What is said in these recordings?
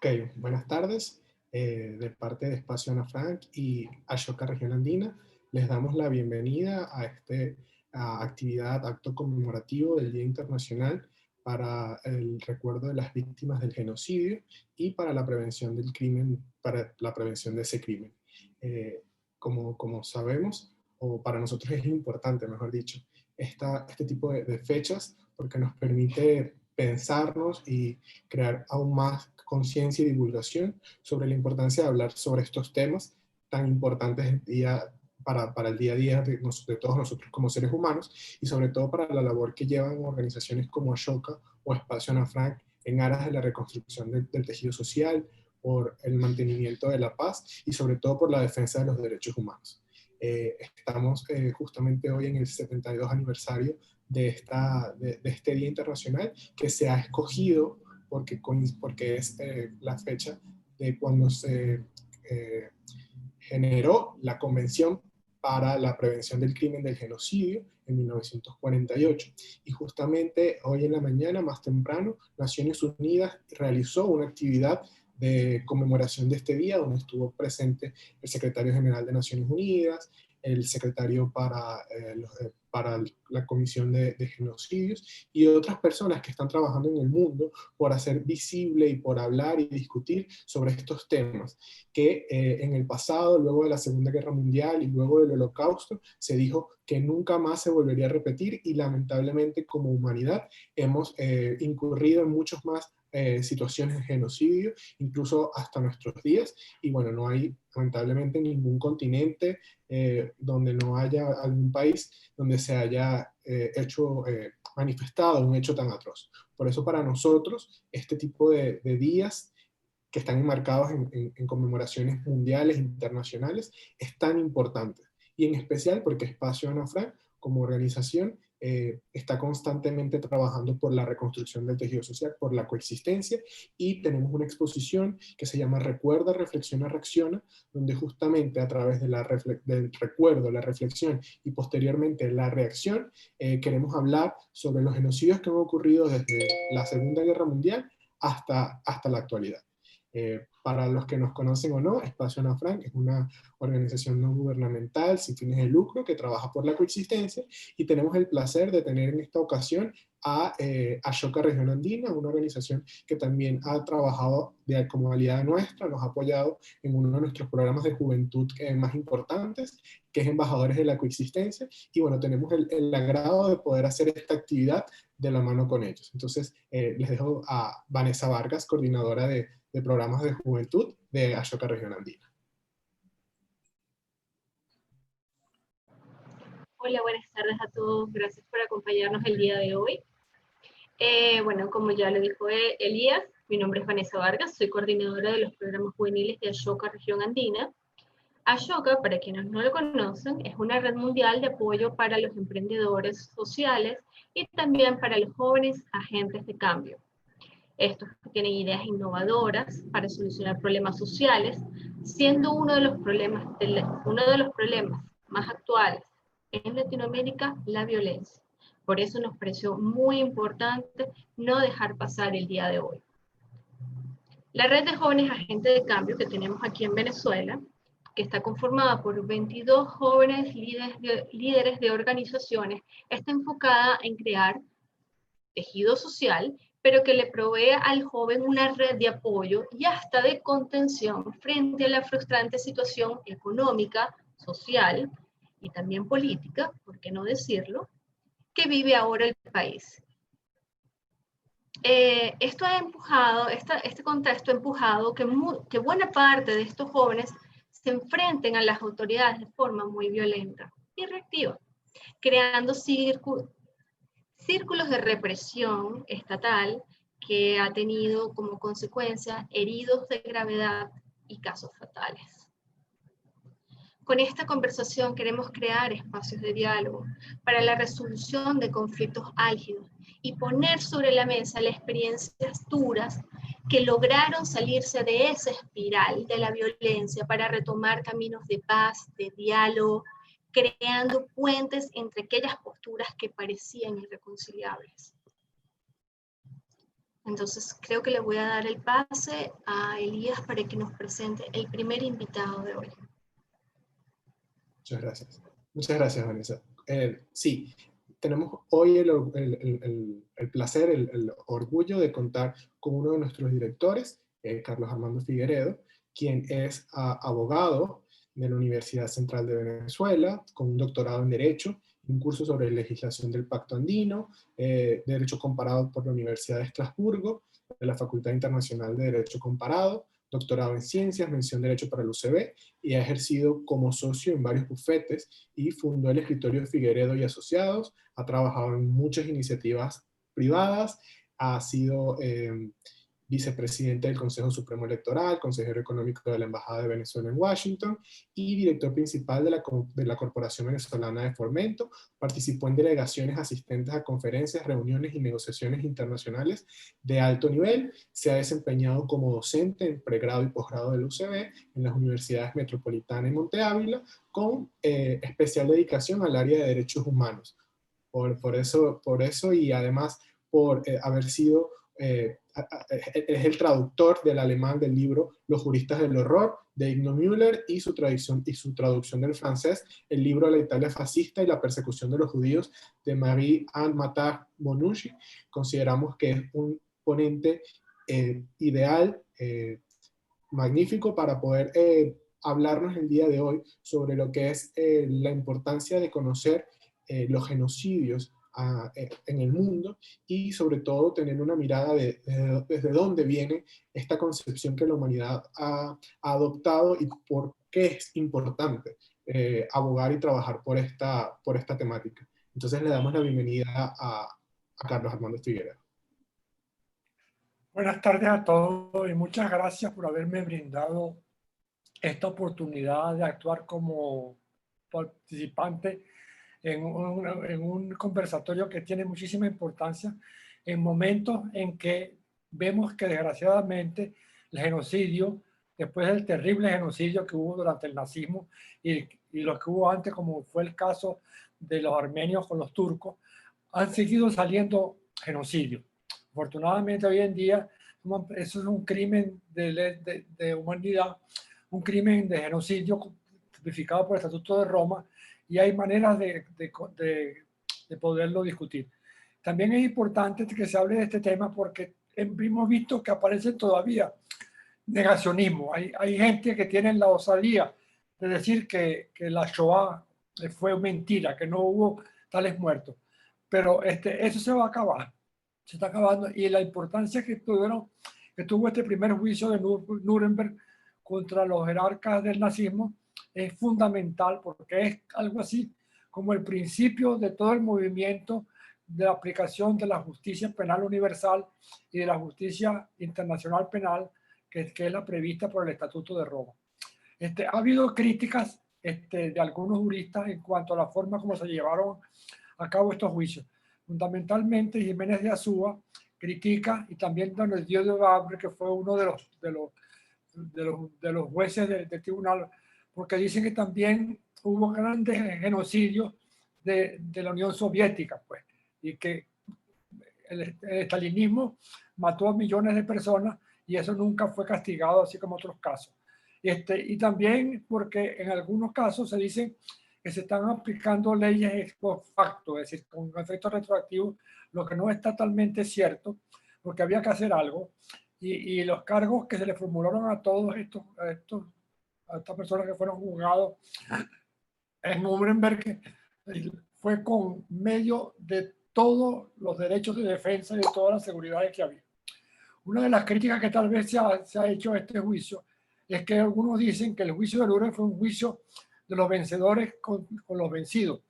Ok, buenas tardes. De parte de Espacio Ana Frank y Ashoka Región Andina, les damos la bienvenida a actividad, acto conmemorativo del Día Internacional para el recuerdo de las víctimas del genocidio y para la prevención del crimen, para la prevención de ese crimen. Eh, como sabemos, o para nosotros es importante, mejor dicho, este tipo de fechas porque nos permite pensarnos y crear aún más conciencia y divulgación sobre la importancia de hablar sobre estos temas tan importantes para el día a día de todos nosotros como seres humanos y sobre todo para la labor que llevan organizaciones como Ashoka o Espacio Ana Frank en aras de la reconstrucción del tejido social, por el mantenimiento de la paz y sobre todo por la defensa de los derechos humanos. Estamos justamente hoy en el 72 aniversario de este Día Internacional que se ha escogido porque es la fecha de cuando se generó la Convención para la Prevención del Crimen del Genocidio en 1948. Y justamente hoy en la mañana, más temprano, Naciones Unidas realizó una actividad de conmemoración de este día, donde estuvo presente el secretario general de Naciones Unidas, el secretario para la Comisión de Genocidios y otras personas que están trabajando en el mundo por hacer visible y por hablar y discutir sobre estos temas que en el pasado, luego de la Segunda Guerra Mundial y luego del Holocausto, se dijo que nunca más se volvería a repetir y lamentablemente como humanidad hemos incurrido en muchos más situaciones de genocidio, incluso hasta nuestros días, y bueno, no hay lamentablemente ningún continente donde no haya algún país donde se haya manifestado un hecho tan atroz. Por eso para nosotros este tipo de días que están enmarcados en conmemoraciones mundiales, internacionales, es tan importante. Y en especial porque Espacio Ana Frank, como organización, está constantemente trabajando por la reconstrucción del tejido social, por la coexistencia, y tenemos una exposición que se llama Recuerda, Reflexiona, Reacciona, donde justamente a través del recuerdo, la reflexión y posteriormente la reacción, queremos hablar sobre los genocidios que han ocurrido desde la Segunda Guerra Mundial hasta la actualidad. Para los que nos conocen o no, Espacio Ana Frank es una organización no gubernamental sin fines de lucro que trabaja por la coexistencia y tenemos el placer de tener en esta ocasión a Ashoka Región Andina, una organización que también ha trabajado como aliada nuestra, nos ha apoyado en uno de nuestros programas de juventud más importantes, que es Embajadores de la Coexistencia, y bueno, tenemos el agrado de poder hacer esta actividad de la mano con ellos. Entonces, les dejo a Vanessa Vargas, coordinadora de programas de juventud de Ashoka Región Andina. Hola, buenas tardes a todos. Gracias por acompañarnos el día de hoy. Bueno, como ya lo dijo Elías, mi nombre es Vanessa Vargas, soy coordinadora de los programas juveniles de Ashoka Región Andina. Ashoka, para quienes no lo conocen, es una red mundial de apoyo para los emprendedores sociales y también para los jóvenes agentes de cambio. Estos que tienen ideas innovadoras para solucionar problemas sociales, siendo uno de los problemas más actuales en Latinoamérica la violencia. Por eso nos pareció muy importante no dejar pasar el día de hoy. La red de jóvenes agentes de cambio que tenemos aquí en Venezuela, que está conformada por 22 jóvenes líderes de organizaciones, está enfocada en crear tejido social, pero que le provee al joven una red de apoyo y hasta de contención frente a la frustrante situación económica, social y también política, por qué no decirlo, que vive ahora el país. Esto ha empujado, este contexto ha empujado que buena parte de estos jóvenes se enfrenten a las autoridades de forma muy violenta y reactiva, creando círculos de represión estatal que ha tenido como consecuencia heridos de gravedad y casos fatales. Con esta conversación queremos crear espacios de diálogo para la resolución de conflictos álgidos y poner sobre la mesa las experiencias duras que lograron salirse de esa espiral de la violencia para retomar caminos de paz, de diálogo, creando puentes entre aquellas posturas que parecían irreconciliables. Entonces creo que le voy a dar el pase a Elías para que nos presente el primer invitado de hoy. Muchas gracias. Muchas gracias, Vanessa. Sí, tenemos hoy el placer, el orgullo de contar con uno de nuestros directores, Carlos Armando Figueredo, quien es abogado de la Universidad Central de Venezuela, con un doctorado en Derecho, un curso sobre legislación del Pacto Andino, Derecho Comparado por la Universidad de Estrasburgo, de la Facultad Internacional de Derecho Comparado, doctorado en Ciencias, mención Derecho para el UCB, y ha ejercido como socio en varios bufetes y fundó el escritorio Figueredo y Asociados, ha trabajado en muchas iniciativas privadas, ha sido vicepresidente del Consejo Supremo Electoral, consejero económico de la Embajada de Venezuela en Washington y director principal de la Corporación Venezolana de Fomento. Participó en delegaciones asistentes a conferencias, reuniones y negociaciones internacionales de alto nivel. Se ha desempeñado como docente en pregrado y posgrado del UCB en las universidades Metropolitana y Monte Ávila, con especial dedicación al área de derechos humanos. Por eso y además por haber sido es el traductor del alemán del libro Los juristas del horror de Igno Müller y su traducción del francés, el libro La Italia fascista y la persecución de los judíos de Marie-Anne Mattard-Monouchi. Consideramos que es un ponente ideal, magnífico para poder hablarnos el día de hoy sobre lo que es la importancia de conocer los genocidios en el mundo y sobre todo tener una mirada desde dónde viene esta concepción que la humanidad ha adoptado y por qué es importante abogar y trabajar por esta temática. Entonces le damos la bienvenida a Carlos Armando Figueredo. Buenas tardes a todos y muchas gracias por haberme brindado esta oportunidad de actuar como participante en un conversatorio que tiene muchísima importancia en momentos en que vemos que desgraciadamente el genocidio, después del terrible genocidio que hubo durante el nazismo y lo que hubo antes, como fue el caso de los armenios con los turcos, han seguido saliendo genocidios. Afortunadamente hoy en día eso es un crimen de humanidad, un crimen de genocidio tipificado por el Estatuto de Roma, y hay maneras de poderlo discutir. También es importante que se hable de este tema porque hemos visto que aparece todavía negacionismo. Hay gente que tiene la osadía de decir que la Shoah fue mentira, que no hubo tales muertos. Pero eso se va a acabar, se está acabando, y la importancia que tuvo este primer juicio de Nuremberg contra los jerarcas del nazismo es fundamental porque es algo así como el principio de todo el movimiento de la aplicación de la justicia penal universal y de la justicia internacional penal que es la prevista por el Estatuto de Roma. Ha habido críticas de algunos juristas en cuanto a la forma como se llevaron a cabo estos juicios. Fundamentalmente, Jiménez de Azúa critica, y también Don Dios de Vabre, que fue uno de los jueces del tribunal, porque dicen que también hubo grandes genocidios de la Unión Soviética, pues, y que el estalinismo mató a millones de personas y eso nunca fue castigado, así como otros casos. Y también porque en algunos casos se dice que se están aplicando leyes ex post facto, es decir, con efecto retroactivo, lo que no es totalmente cierto, porque había que hacer algo. Y los cargos que se le formularon a todos a estas personas que fueron juzgados en Nuremberg fue con medio de todos los derechos de defensa y de todas las seguridades que había. Una de las críticas que tal vez se ha hecho a este juicio es que algunos dicen que el juicio de Nuremberg fue un juicio de los vencedores con los vencidos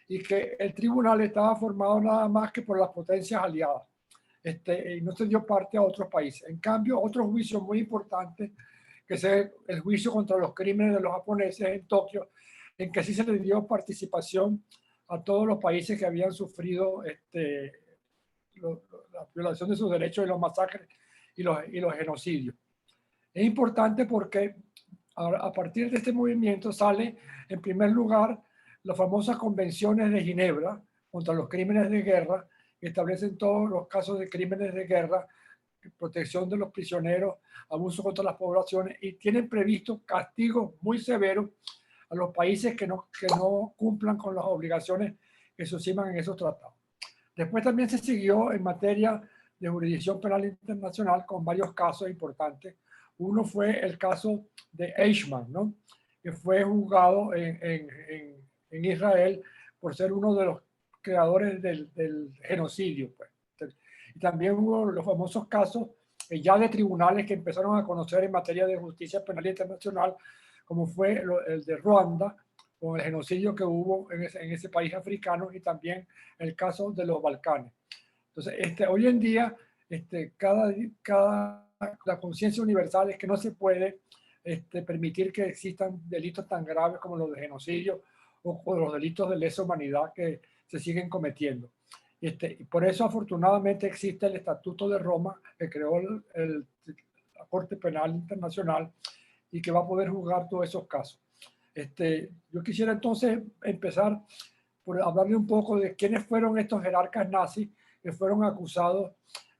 y que el tribunal estaba formado nada más que por las potencias aliadas. Y no se dio parte a otros países. En cambio, otro juicio muy importante, que es el juicio contra los crímenes de los japoneses en Tokio, en que sí se le dio participación a todos los países que habían sufrido la violación de sus derechos y los masacres y los genocidios. Es importante porque a partir de este movimiento sale, en primer lugar, las famosas convenciones de Ginebra contra los crímenes de guerra, que establecen todos los casos de crímenes de guerra protección de los prisioneros, abuso contra las poblaciones, y tienen previsto castigos muy severos a los países que no cumplan con las obligaciones que se estiman en esos tratados. Después también se siguió en materia de jurisdicción penal internacional con varios casos importantes. Uno fue el caso de Eichmann, ¿no?, que fue juzgado en Israel por ser uno de los creadores del genocidio, pues. Y también hubo los famosos casos ya de tribunales que empezaron a conocer en materia de justicia penal internacional, como fue el de Ruanda, con el genocidio que hubo en ese país africano, y también el caso de los Balcanes. Entonces, hoy en día, la conciencia universal es que no se puede permitir que existan delitos tan graves como los de genocidio o los delitos de lesa humanidad que se siguen cometiendo. Y por eso, afortunadamente, existe el Estatuto de Roma, que creó la Corte Penal Internacional y que va a poder juzgar todos esos casos. Yo quisiera entonces empezar por hablarle un poco de quiénes fueron estos jerarcas nazis que fueron acusados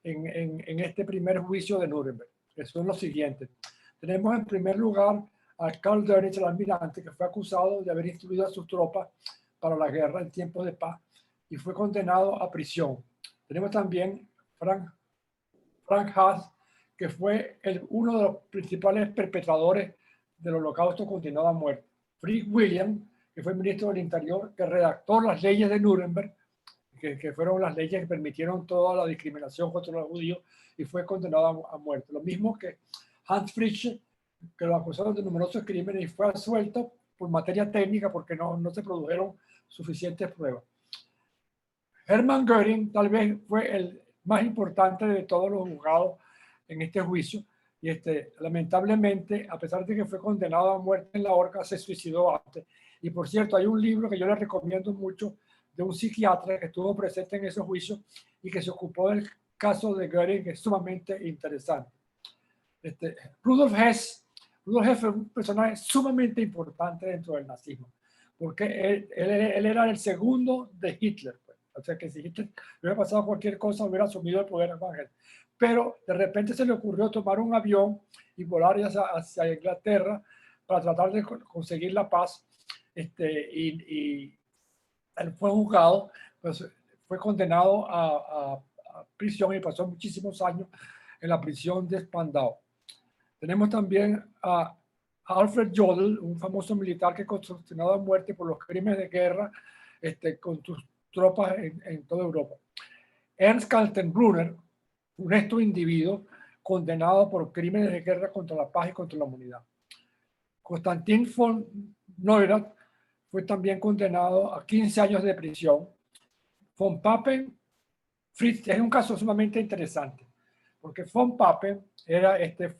en este primer juicio de Nuremberg, que son los siguientes. Tenemos en primer lugar a Karl Dönitz, el almirante, que fue acusado de haber instruido a sus tropas para la guerra en tiempos de paz y fue condenado a prisión. Tenemos también Frank Haas, que fue uno de los principales perpetradores del Holocausto condenado a muerte. Fritz William, que fue ministro del Interior, que redactó las leyes de Nuremberg, que fueron las leyes que permitieron toda la discriminación contra los judíos, y fue condenado a muerte. Lo mismo que Hans Fritzsche, que lo acusaron de numerosos crímenes y fue absuelto por materia técnica porque no se produjeron suficientes pruebas. Hermann Göring tal vez fue el más importante de todos los juzgados en este juicio, y lamentablemente, a pesar de que fue condenado a muerte en la horca, se suicidó antes. Y por cierto, hay un libro que yo les recomiendo mucho de un psiquiatra que estuvo presente en ese juicio y que se ocupó del caso de Göring, que es sumamente interesante. Rudolf Hess fue un personaje sumamente importante dentro del nazismo, porque él era el segundo de Hitler. Pues. O sea que si Hitler le hubiera pasado cualquier cosa, hubiera asumido el poder Van Hess. Pero de repente se le ocurrió tomar un avión y volar hacia Inglaterra para tratar de conseguir la paz. Y él fue juzgado, pues, fue condenado a prisión y pasó muchísimos años en la prisión de Spandau. Tenemos también a Alfred Jodl, un famoso militar que fue condenado a muerte por los crímenes de guerra con sus tropas en toda Europa. Ernst Kaltenbrunner, un honesto individuo condenado por crímenes de guerra contra la paz y contra la humanidad. Konstantin von Neurath fue también condenado a 15 años de prisión. Von Papen, Fritz, es un caso sumamente interesante, porque Von Papen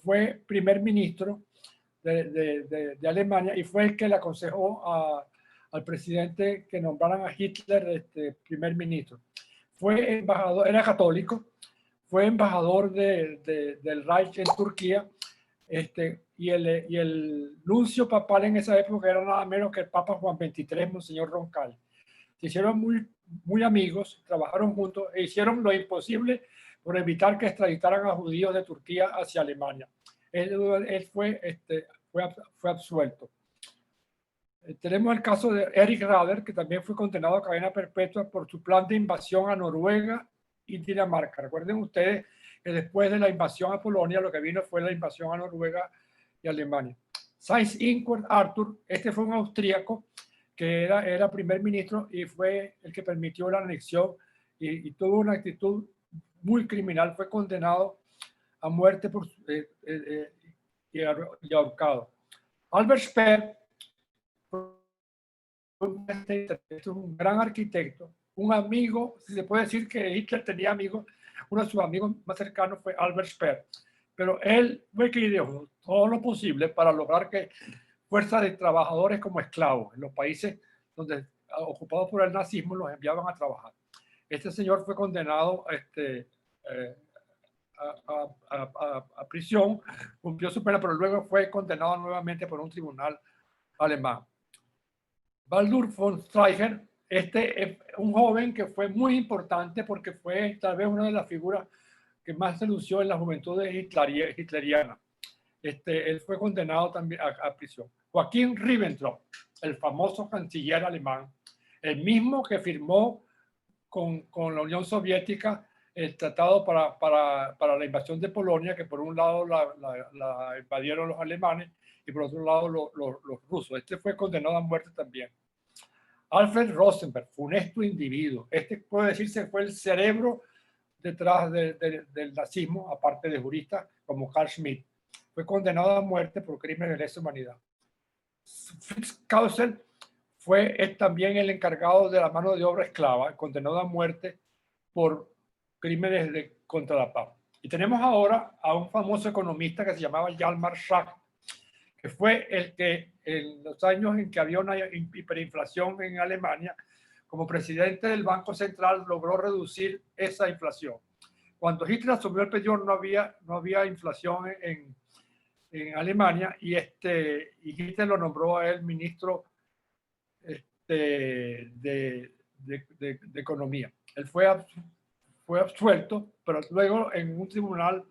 fue primer ministro de Alemania y fue el que le aconsejó al presidente que nombraran a Hitler primer ministro. Fue embajador, era católico, fue embajador del Reich en Turquía, y el nuncio papal en esa época era nada menos que el Papa Juan XXIII, Monseñor Roncal. Se hicieron muy amigos, trabajaron juntos e hicieron lo imposible por evitar que extraditaran a judíos de Turquía hacia Alemania. Él fue absuelto. Tenemos el caso de Erich Raeder, que también fue condenado a cadena perpetua por su plan de invasión a Noruega y Dinamarca. Recuerden ustedes que después de la invasión a Polonia, lo que vino fue la invasión a Noruega y Alemania. Seyss-Inquart Arthur, fue un austríaco que era primer ministro y fue el que permitió la anexión y tuvo una actitud muy criminal. Fue condenado a muerte y ahorcado. Albert Speer es un gran arquitecto, un amigo, si se puede decir que Hitler tenía amigos. Uno de sus amigos más cercanos fue Albert Speer, pero él fue que hizo todo lo posible para lograr que fuerzas de trabajadores como esclavos en los países donde ocupados por el nazismo los enviaban a trabajar. Este señor fue condenado a prisión, cumplió su pena, pero luego fue condenado nuevamente por un tribunal alemán. Baldur von Streicher, es un joven que fue muy importante porque fue tal vez una de las figuras que más se lució en la juventud hitleriana. Él fue condenado también a prisión. Joachim Ribbentrop, el famoso canciller alemán, el mismo que firmó con la Unión Soviética el tratado para la invasión de Polonia, que por un lado la invadieron los alemanes y por otro lado los rusos. Este fue condenado a muerte también. Alfred Rosenberg, funesto individuo. Puede decirse fue el cerebro detrás del nazismo, aparte de juristas como Carl Schmitt. Fue condenado a muerte por crímenes de lesa humanidad. Fritz Kausel fue también el encargado de la mano de obra esclava, condenado a muerte por crímenes contra la paz. Y tenemos ahora a un famoso economista que se llamaba Hjalmar Schacht, que fue el que en los años en que había una hiperinflación en Alemania, como presidente del Banco Central, logró reducir esa inflación. Cuando Hitler asumió el poder no había inflación en Alemania y Hitler lo nombró a él ministro de Economía. Él fue absuelto, pero luego en un tribunal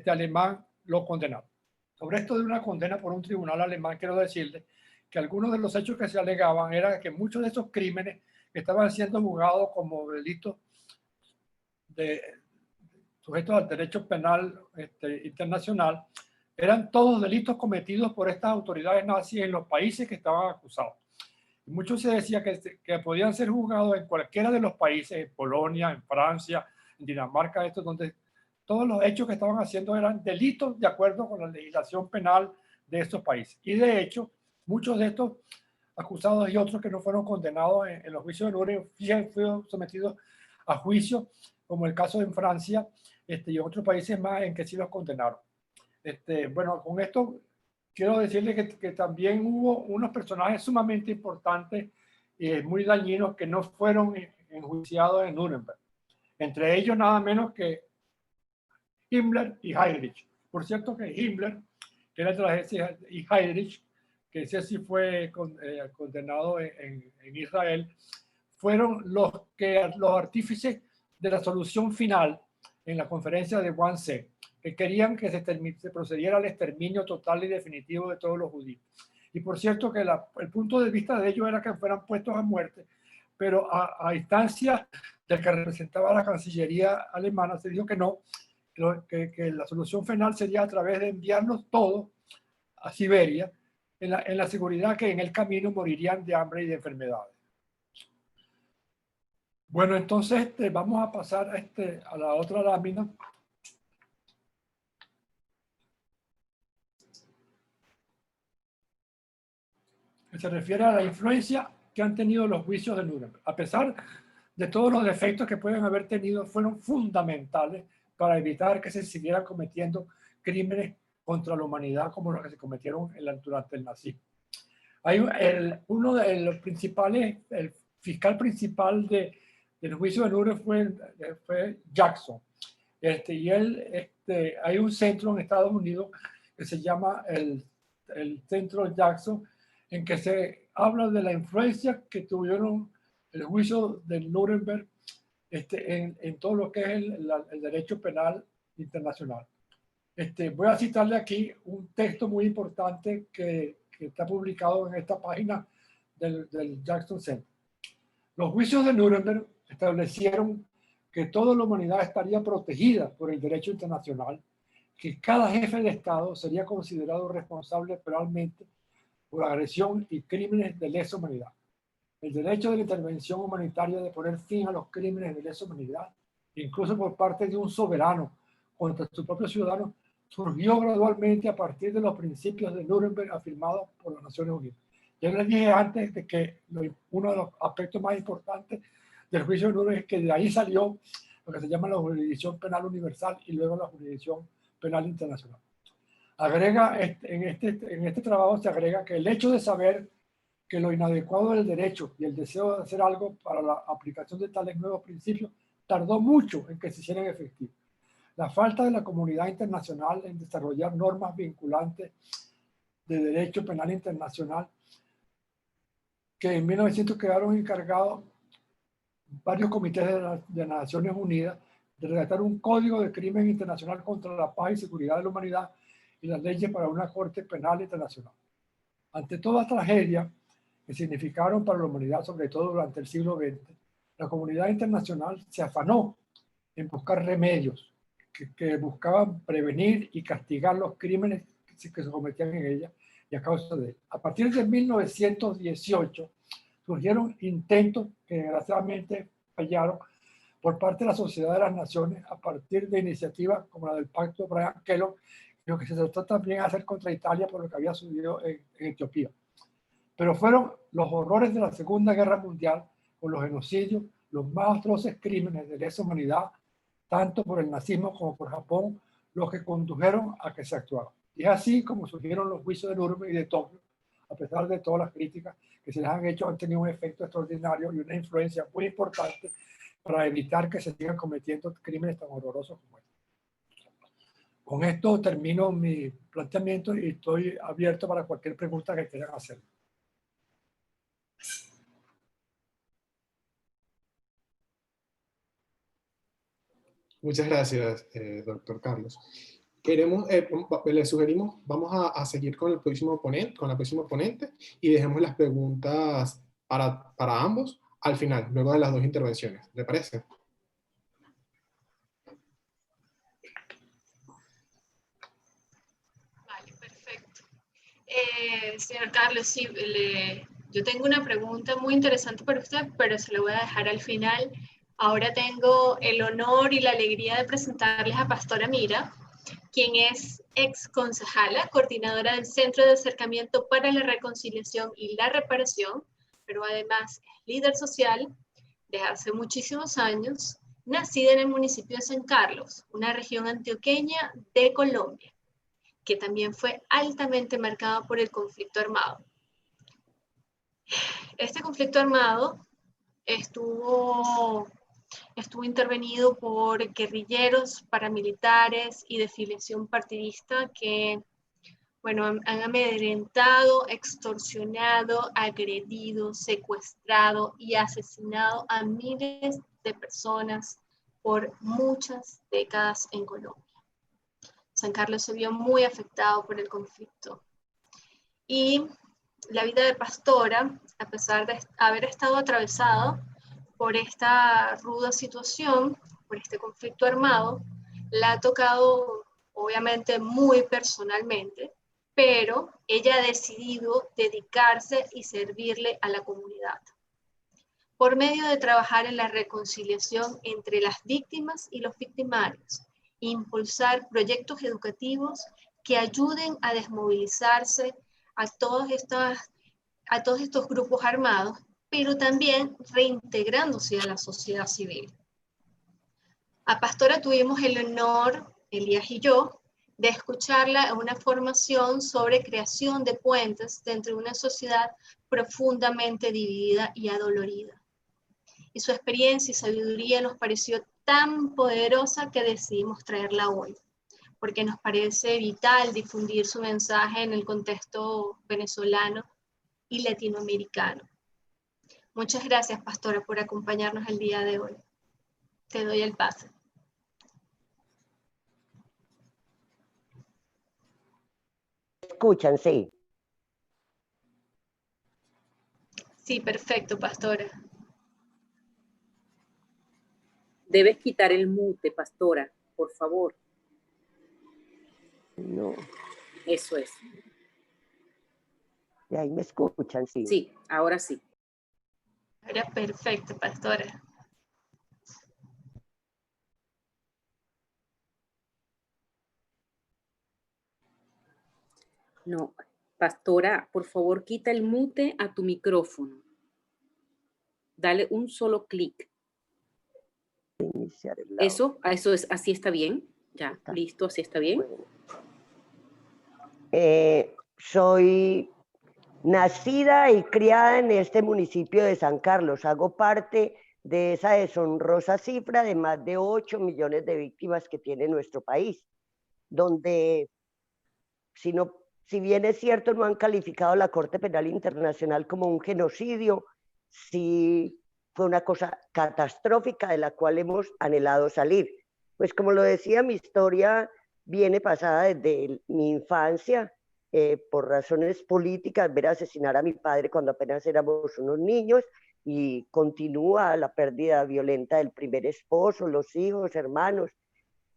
alemán lo condenaron. Sobre esto de una condena por un tribunal alemán, quiero decirle que algunos de los hechos que se alegaban era que muchos de esos crímenes estaban siendo juzgados como delitos sujetos al derecho penal internacional, eran todos delitos cometidos por estas autoridades nazis en los países que estaban acusados. Y muchos se decía que podían ser juzgados en cualquiera de los países, en Polonia, en Francia, en Dinamarca, donde todos los hechos que estaban haciendo eran delitos de acuerdo con la legislación penal de estos países. Y de hecho, muchos de estos acusados y otros que no fueron condenados en los juicios de Nuremberg fueron sometidos a juicio, como el caso en Francia y otros países más en que sí los condenaron. Bueno, con esto quiero decirle que también hubo unos personajes sumamente importantes y muy dañinos que no fueron enjuiciados en Nuremberg. Entre ellos nada menos que Himmler y Heydrich. Por cierto que Himmler, que era de la agencia, y Heydrich, que ese sí fue condenado en Israel, fueron los artífices de la solución final en la conferencia de Wannsee, que querían que se procediera al exterminio total y definitivo de todos los judíos. Y por cierto que el punto de vista de ellos era que fueran puestos a muerte, pero a instancia del que representaba la Cancillería alemana se dijo que no, que la solución final sería a través de enviarlos todos a Siberia, en la seguridad que en el camino morirían de hambre y de enfermedades. Bueno, entonces vamos a pasar a la otra lámina. Que se refiere a la influencia que han tenido los juicios de Nuremberg. A pesar de todos los defectos que pueden haber tenido, fueron fundamentales para evitar que se siguieran cometiendo crímenes contra la humanidad como los que se cometieron durante el nazismo. Uno de los principales, el fiscal principal del juicio de Nuremberg fue Jackson. Hay un centro en Estados Unidos que se llama el Centro Jackson, en que se habla de la influencia que tuvieron el juicio de Nuremberg en todo lo que es el derecho penal internacional. Voy a citarle aquí un texto muy importante que está publicado en esta página del Jackson Center. Los juicios de Nuremberg establecieron que toda la humanidad estaría protegida por el derecho internacional, que cada jefe de Estado sería considerado responsable penalmente por agresión y crímenes de lesa humanidad. El derecho de la intervención humanitaria de poner fin a los crímenes de lesa humanidad, incluso por parte de un soberano contra sus propios ciudadanos, surgió gradualmente a partir de los principios de Nuremberg afirmados por las Naciones Unidas. Ya les dije antes de que uno de los aspectos más importantes del juicio de Nuremberg es que de ahí salió lo que se llama la jurisdicción penal universal y luego la jurisdicción penal internacional. Agrega, en este trabajo se agrega que el hecho de saber que lo inadecuado del derecho y el deseo de hacer algo para la aplicación de tales nuevos principios tardó mucho en que se hicieran efectivos. La falta de la comunidad internacional en desarrollar normas vinculantes de derecho penal internacional, que en 1900 quedaron encargados varios comités de las Naciones Unidas de redactar un código de crimen internacional contra la paz y seguridad de la humanidad y las leyes para una corte penal internacional. Ante toda tragedia que significaron para la humanidad, sobre todo durante el siglo XX, la comunidad internacional se afanó en buscar remedios que buscaban prevenir y castigar los crímenes que se cometían en ella y a causa de él. A partir de 1918 surgieron intentos que desgraciadamente fallaron por parte de la Sociedad de las Naciones a partir de iniciativas como la del Pacto Brian-Kellogg, lo que se trató también de hacer contra Italia por lo que había sucedido en Etiopía. Pero fueron los horrores de la Segunda Guerra Mundial, con los genocidios, los más atroces crímenes de lesa humanidad, tanto por el nazismo como por Japón, los que condujeron a que se actuara. Y es así como surgieron los juicios de Nuremberg y de Tokio, a pesar de todas las críticas que se les han hecho, han tenido un efecto extraordinario y una influencia muy importante para evitar que se sigan cometiendo crímenes tan horrorosos como este. Con esto termino mi planteamiento y estoy abierto para cualquier pregunta que quieran hacer. Muchas gracias, doctor Carlos. Le sugerimos, vamos a seguir con el próximo ponente, con la próxima ponente, y dejemos las preguntas para ambos al final, luego de las dos intervenciones. ¿Le parece? Vale, perfecto. Señor Carlos, sí, yo tengo una pregunta muy interesante para usted, pero se la voy a dejar al final. Ahora tengo el honor y la alegría de presentarles a Pastora Mira, quien es ex concejala, coordinadora del Centro de Acercamiento para la Reconciliación y la Reparación, pero además es líder social desde hace muchísimos años, nacida en el municipio de San Carlos, una región antioqueña de Colombia, que también fue altamente marcada por el conflicto armado. Este conflicto armado estuvo intervenido por guerrilleros, paramilitares y de filiación partidista que, bueno, han amedrentado, extorsionado, agredido, secuestrado y asesinado a miles de personas por muchas décadas en Colombia. San Carlos se vio muy afectado por el conflicto. Y la vida de Pastora, a pesar de haber estado atravesado por esta ruda situación, por este conflicto armado, la ha tocado obviamente muy personalmente, pero ella ha decidido dedicarse y servirle a la comunidad por medio de trabajar en la reconciliación entre las víctimas y los victimarios, impulsar proyectos educativos que ayuden a desmovilizarse a todos estos grupos armados, pero también reintegrándose a la sociedad civil. A Pastora tuvimos el honor, Elías y yo, de escucharla en una formación sobre creación de puentes dentro de una sociedad profundamente dividida y adolorida. Y su experiencia y sabiduría nos pareció tan poderosa que decidimos traerla hoy, porque nos parece vital difundir su mensaje en el contexto venezolano y latinoamericano. Muchas gracias, Pastora, por acompañarnos el día de hoy. Te doy el pase. Escuchan, sí. Sí, perfecto, Pastora. Debes quitar el mute, Pastora, por favor. No. Eso es. Y ahí me escuchan, sí. Sí, ahora sí. Ahora perfecto, Pastora. No, Pastora, por favor, quita el mute a tu micrófono. Dale un solo clic. Iniciar el audio. Eso es, así está bien. Ya, Está. listo, así está bien. Bueno. Soy nacida y criada en este municipio de San Carlos. Hago parte de esa deshonrosa cifra de más de 8 millones de víctimas que tiene nuestro país, donde, si bien es cierto, no han calificado la Corte Penal Internacional como un genocidio, sí fue una cosa catastrófica de la cual hemos anhelado salir. Pues como lo decía, mi historia viene pasada desde mi infancia, por razones políticas, ver asesinar a mi padre cuando apenas éramos unos niños, y continúa la pérdida violenta del primer esposo, los hijos, hermanos,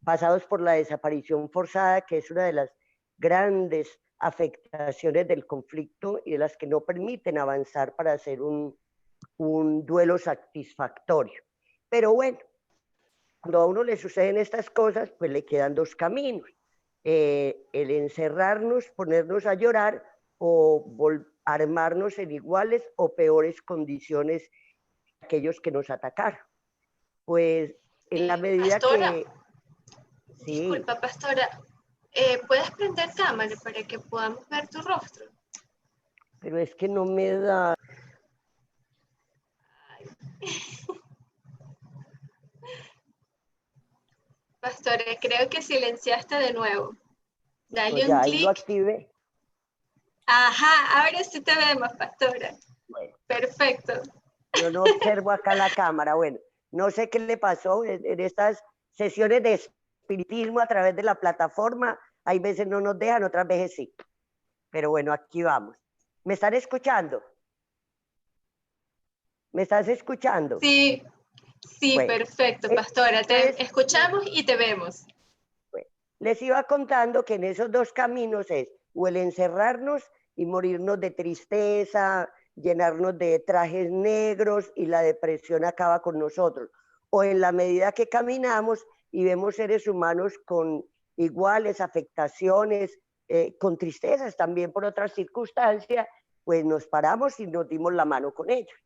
pasados por la desaparición forzada, que es una de las grandes afectaciones del conflicto y de las que no permiten avanzar para hacer un duelo satisfactorio. Pero bueno, cuando a uno le suceden estas cosas, pues le quedan dos caminos. El encerrarnos, ponernos a llorar, o armarnos en iguales o peores condiciones que aquellos que nos atacaron. Pues en la medida Pastora, que... Sí, disculpa, pastora, ¿puedes prender cámara para que podamos ver tu rostro? pero es que no me da... Pastora, creo que silenciaste de nuevo. No, Dale un ya ahí lo clic. activé. Ajá, ahora sí te vemos, pastora. Bueno, Perfecto. yo no observo acá la cámara. Bueno, no sé qué le pasó en estas sesiones de espiritismo a través de la plataforma. Hay veces no nos dejan, otras veces sí. Pero bueno, aquí vamos. ¿Me están escuchando? ¿Me estás escuchando? Sí, sí, Bueno, perfecto, pastora. entonces, Te escuchamos y te vemos. bueno, les iba contando que en esos dos caminos es o el encerrarnos y morirnos de tristeza, llenarnos de trajes negros y la depresión acaba con nosotros, o en la medida que caminamos y vemos seres humanos con iguales afectaciones, con tristezas también por otras circunstancias, pues nos paramos y nos dimos la mano con ellos.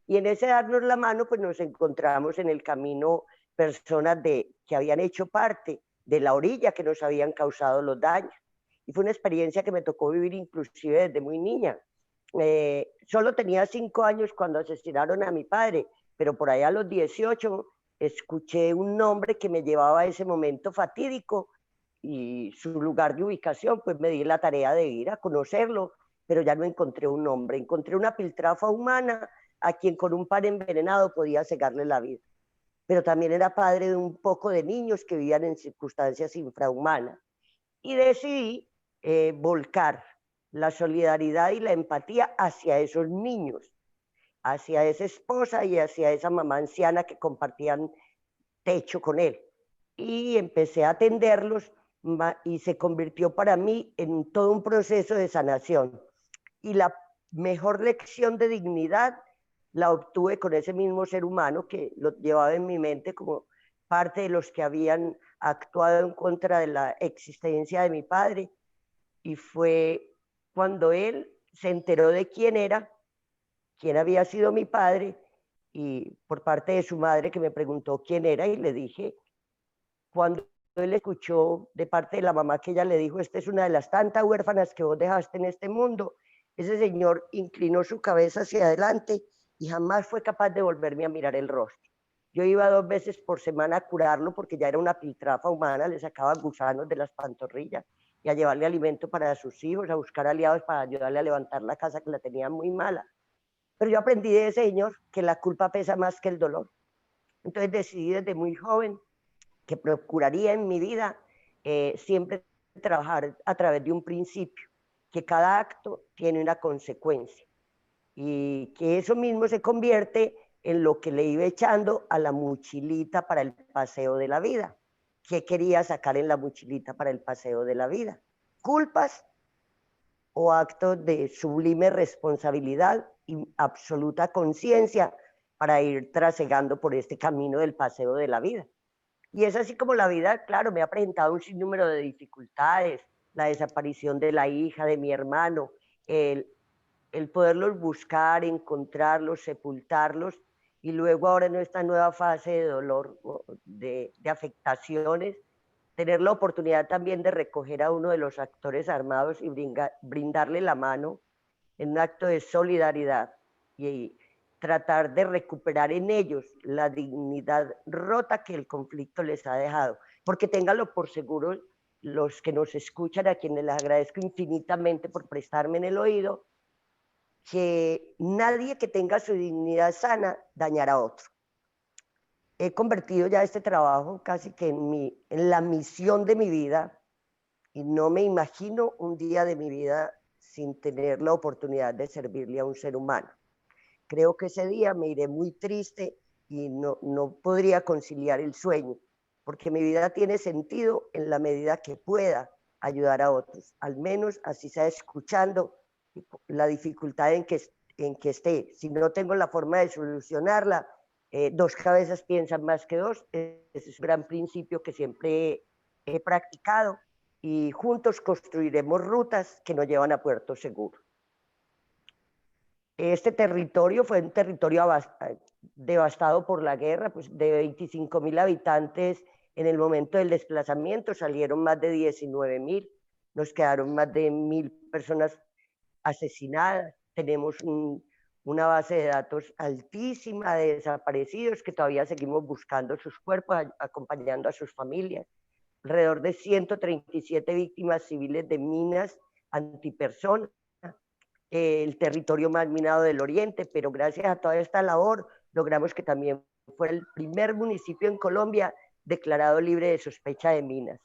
Y en ese darnos la mano, pues nos encontramos en el camino personas que habían hecho parte de la orilla que nos habían causado los daños. Y fue una experiencia que me tocó vivir inclusive desde muy niña. Solo tenía 5 años cuando asesinaron a mi padre, pero por allá a los 18 escuché un nombre que me llevaba a ese momento fatídico y su lugar de ubicación, pues me di la tarea de ir a conocerlo, pero ya no encontré un nombre, encontré una piltrafa humana a quien con un pan envenenado podía cegarle la vida. Pero también era padre de un poco de niños que vivían en circunstancias infrahumanas. Y decidí volcar la solidaridad y la empatía hacia esos niños, hacia esa esposa y hacia esa mamá anciana que compartían techo con él. Y empecé a atenderlos y se convirtió para mí en todo un proceso de sanación. Y la mejor lección de dignidad la obtuve con ese mismo ser humano que lo llevaba en mi mente como parte de los que habían actuado en contra de la existencia de mi padre. Y fue cuando él se enteró de quién había sido mi padre, y por parte de su madre que me preguntó quién era, y le dije, cuando él escuchó de parte de la mamá que ella le dijo, esta es una de las tantas huérfanas que vos dejaste en este mundo, ese señor inclinó su cabeza hacia adelante y jamás fue capaz de volverme a mirar el rostro. Yo iba 2 veces por semana a curarlo porque ya era una piltrafa humana, le sacaba gusanos de las pantorrillas y a llevarle alimento para sus hijos, a buscar aliados para ayudarle a levantar la casa que la tenía muy mala. Pero yo aprendí de ese señor que la culpa pesa más que el dolor. Entonces decidí desde muy joven que procuraría en mi vida siempre trabajar a través de un principio, que cada acto tiene una consecuencia y que eso mismo se convierte en lo que le iba echando a la mochilita para el paseo de la vida. ¿Qué quería sacar en la mochilita para el paseo de la vida? Culpas o actos de sublime responsabilidad y absoluta conciencia para ir trasegando por este camino del paseo de la vida. Y es así como la vida, claro, me ha presentado un sinnúmero de dificultades, la desaparición de la hija, de mi hermano, el poderlos buscar, encontrarlos, sepultarlos, y luego ahora en esta nueva fase de dolor, de afectaciones, tener la oportunidad también de recoger a uno de los actores armados y brindarle la mano en un acto de solidaridad y tratar de recuperar en ellos la dignidad rota que el conflicto les ha dejado. Porque ténganlo por seguro los que nos escuchan, a quienes les agradezco infinitamente por prestarme en el oído, que nadie que tenga su dignidad sana dañará a otro. he convertido ya este trabajo casi que en la misión de mi vida, y no me imagino un día de mi vida sin tener la oportunidad de servirle a un ser humano. Creo que ese día me iré muy triste y no podría conciliar el sueño, porque mi vida tiene sentido en la medida que pueda ayudar a otros, al menos así sea escuchando la dificultad en que esté. Si no tengo la forma de solucionarla, dos cabezas piensan más que dos. Ese es un gran principio que siempre he practicado, y juntos construiremos rutas que nos llevan a puerto seguro. Este territorio fue un territorio devastado por la guerra, pues de 25.000 habitantes en el momento del desplazamiento salieron más de 19.000, nos quedaron más de 1.000 personas asesinadas, tenemos una base de datos altísima de desaparecidos que todavía seguimos buscando sus cuerpos, acompañando a sus familias, alrededor de 137 víctimas civiles de minas antipersonas, el territorio más minado del oriente, pero gracias a toda esta labor logramos que también fue el primer municipio en Colombia declarado libre de sospecha de minas,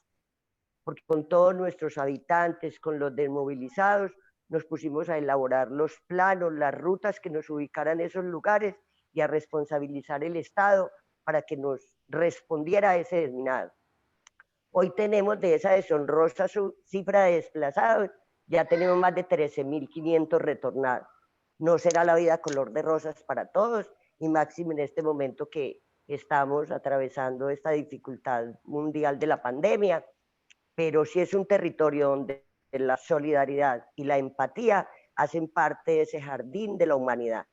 porque con todos nuestros habitantes, con los desmovilizados, nos pusimos a elaborar los planos, las rutas que nos ubicaran en esos lugares y a responsabilizar el Estado para que nos respondiera a ese desminado. Hoy tenemos de esa deshonrosa cifra de desplazados, ya tenemos más de 13.500 retornados. No será la vida color de rosas para todos, y máximo en este momento que estamos atravesando esta dificultad mundial de la pandemia, pero sí es un territorio donde la solidaridad y la empatía hacen parte de ese jardín de la humanidad.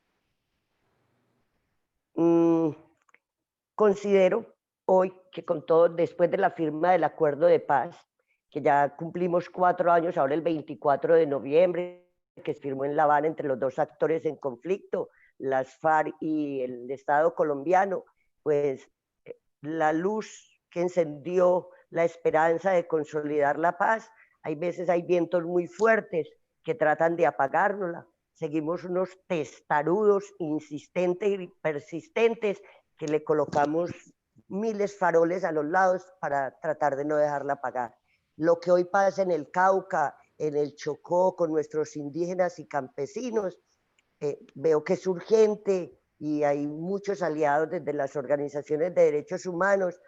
Considero hoy que con todo, después de la firma del acuerdo de paz, que ya cumplimos 4 años, ahora el 24 de noviembre, que se firmó en La Habana entre los dos actores en conflicto, las FARC y el Estado colombiano, pues la luz que encendió la esperanza de consolidar la paz, hay veces hay vientos muy fuertes que tratan de apagárnosla. Seguimos unos testarudos insistentes y persistentes que le colocamos miles faroles a los lados para tratar de no dejarla apagar. Lo que hoy pasa en el Cauca, en el Chocó, con nuestros indígenas y campesinos, veo que es urgente y hay muchos aliados desde las organizaciones de derechos humanos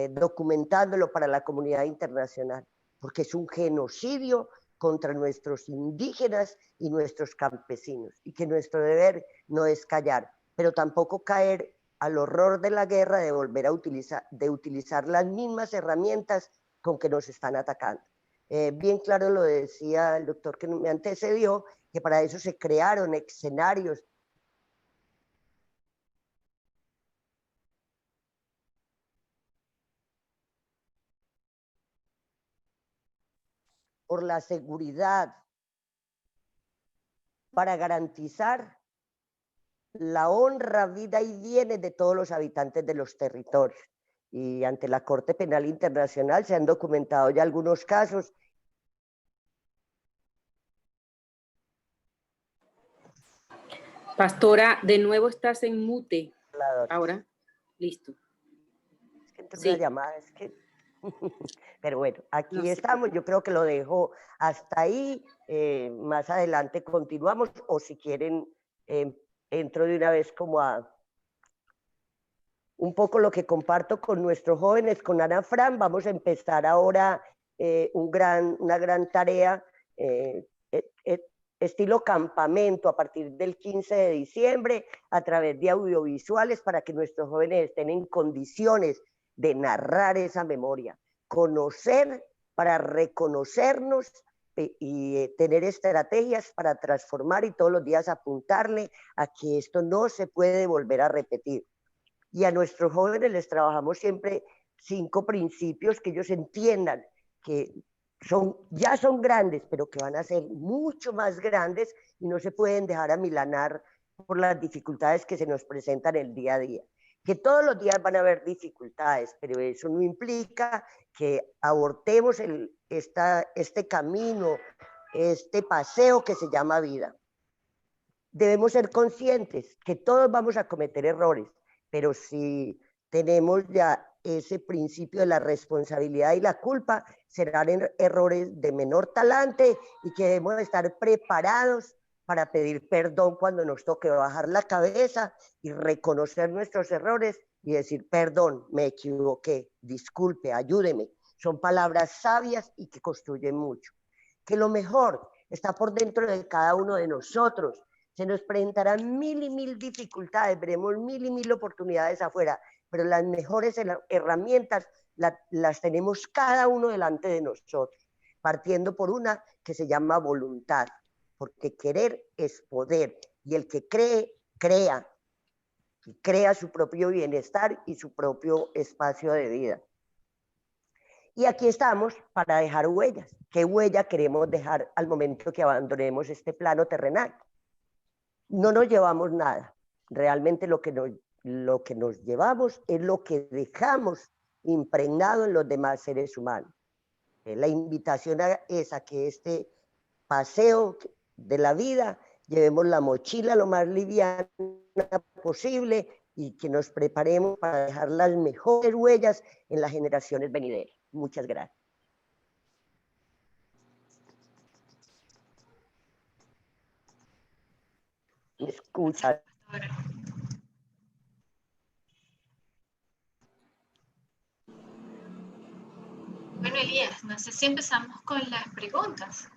documentándolo para la comunidad internacional, porque es un genocidio contra nuestros indígenas y nuestros campesinos, y que nuestro deber no es callar, pero tampoco caer al horror de la guerra, de volver a utilizar las mismas herramientas con que nos están atacando. Bien claro lo decía el doctor que me antecedió, que para eso se crearon escenarios por la seguridad, para garantizar la honra, vida y bienes de todos los habitantes de los territorios. Y ante la Corte Penal Internacional se han documentado ya algunos casos. Pastora, de nuevo estás en mute. Ahora, listo. Es que entró sí. una llamada, es que... Pero bueno, aquí no estamos, yo creo que lo dejo hasta ahí, más adelante continuamos, o si quieren, entro de una vez como a un poco lo que comparto con nuestros jóvenes, con Ana Fran. Vamos a empezar ahora una gran tarea, estilo campamento, a partir del 15 de diciembre, a través de audiovisuales, para que nuestros jóvenes estén en condiciones de narrar esa memoria, conocer para reconocernos y tener estrategias para transformar y todos los días apuntarle a que esto no se puede volver a repetir. Y a nuestros jóvenes les trabajamos siempre 5 principios que ellos entiendan que ya son grandes, pero que van a ser mucho más grandes y no se pueden dejar amilanar por las dificultades que se nos presentan el día a día. Que todos los días van a haber dificultades, pero eso no implica que abortemos este camino, este paseo que se llama vida. Debemos ser conscientes que todos vamos a cometer errores, pero si tenemos ya ese principio de la responsabilidad y la culpa, serán errores de menor talante y que debemos estar preparados para pedir perdón cuando nos toque bajar la cabeza y reconocer nuestros errores y decir, perdón, me equivoqué, disculpe, ayúdeme. Son palabras sabias y que construyen mucho. Que lo mejor está por dentro de cada uno de nosotros. Se nos presentarán mil y mil dificultades, veremos mil y mil oportunidades afuera, pero las mejores herramientas las tenemos cada uno delante de nosotros, partiendo por una que se llama voluntad, porque querer es poder, y el que cree, crea, y crea su propio bienestar y su propio espacio de vida. Y aquí estamos para dejar huellas. ¿Qué huella queremos dejar al momento que abandonemos este plano terrenal? No nos llevamos nada. Realmente lo que nos llevamos es lo que dejamos impregnado en los demás seres humanos. La invitación es a que este paseo de la vida llevemos la mochila lo más liviana posible y que nos preparemos para dejar las mejores huellas en las generaciones venideras. Muchas gracias. ¿Me escuchan? Bueno, Elías, no sé si empezamos con las preguntas.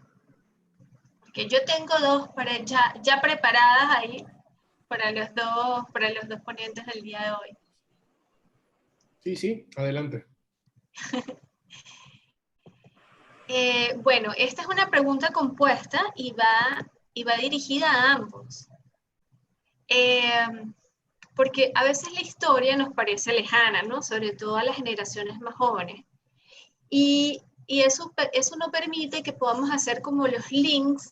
Porque yo tengo dos ya preparadas ahí para los dos ponentes del día de hoy. Sí, adelante. Bueno, esta es una pregunta compuesta y va dirigida a ambos. Porque a veces la historia nos parece lejana, ¿no? Sobre todo a las generaciones más jóvenes. Y eso no permite que podamos hacer como los links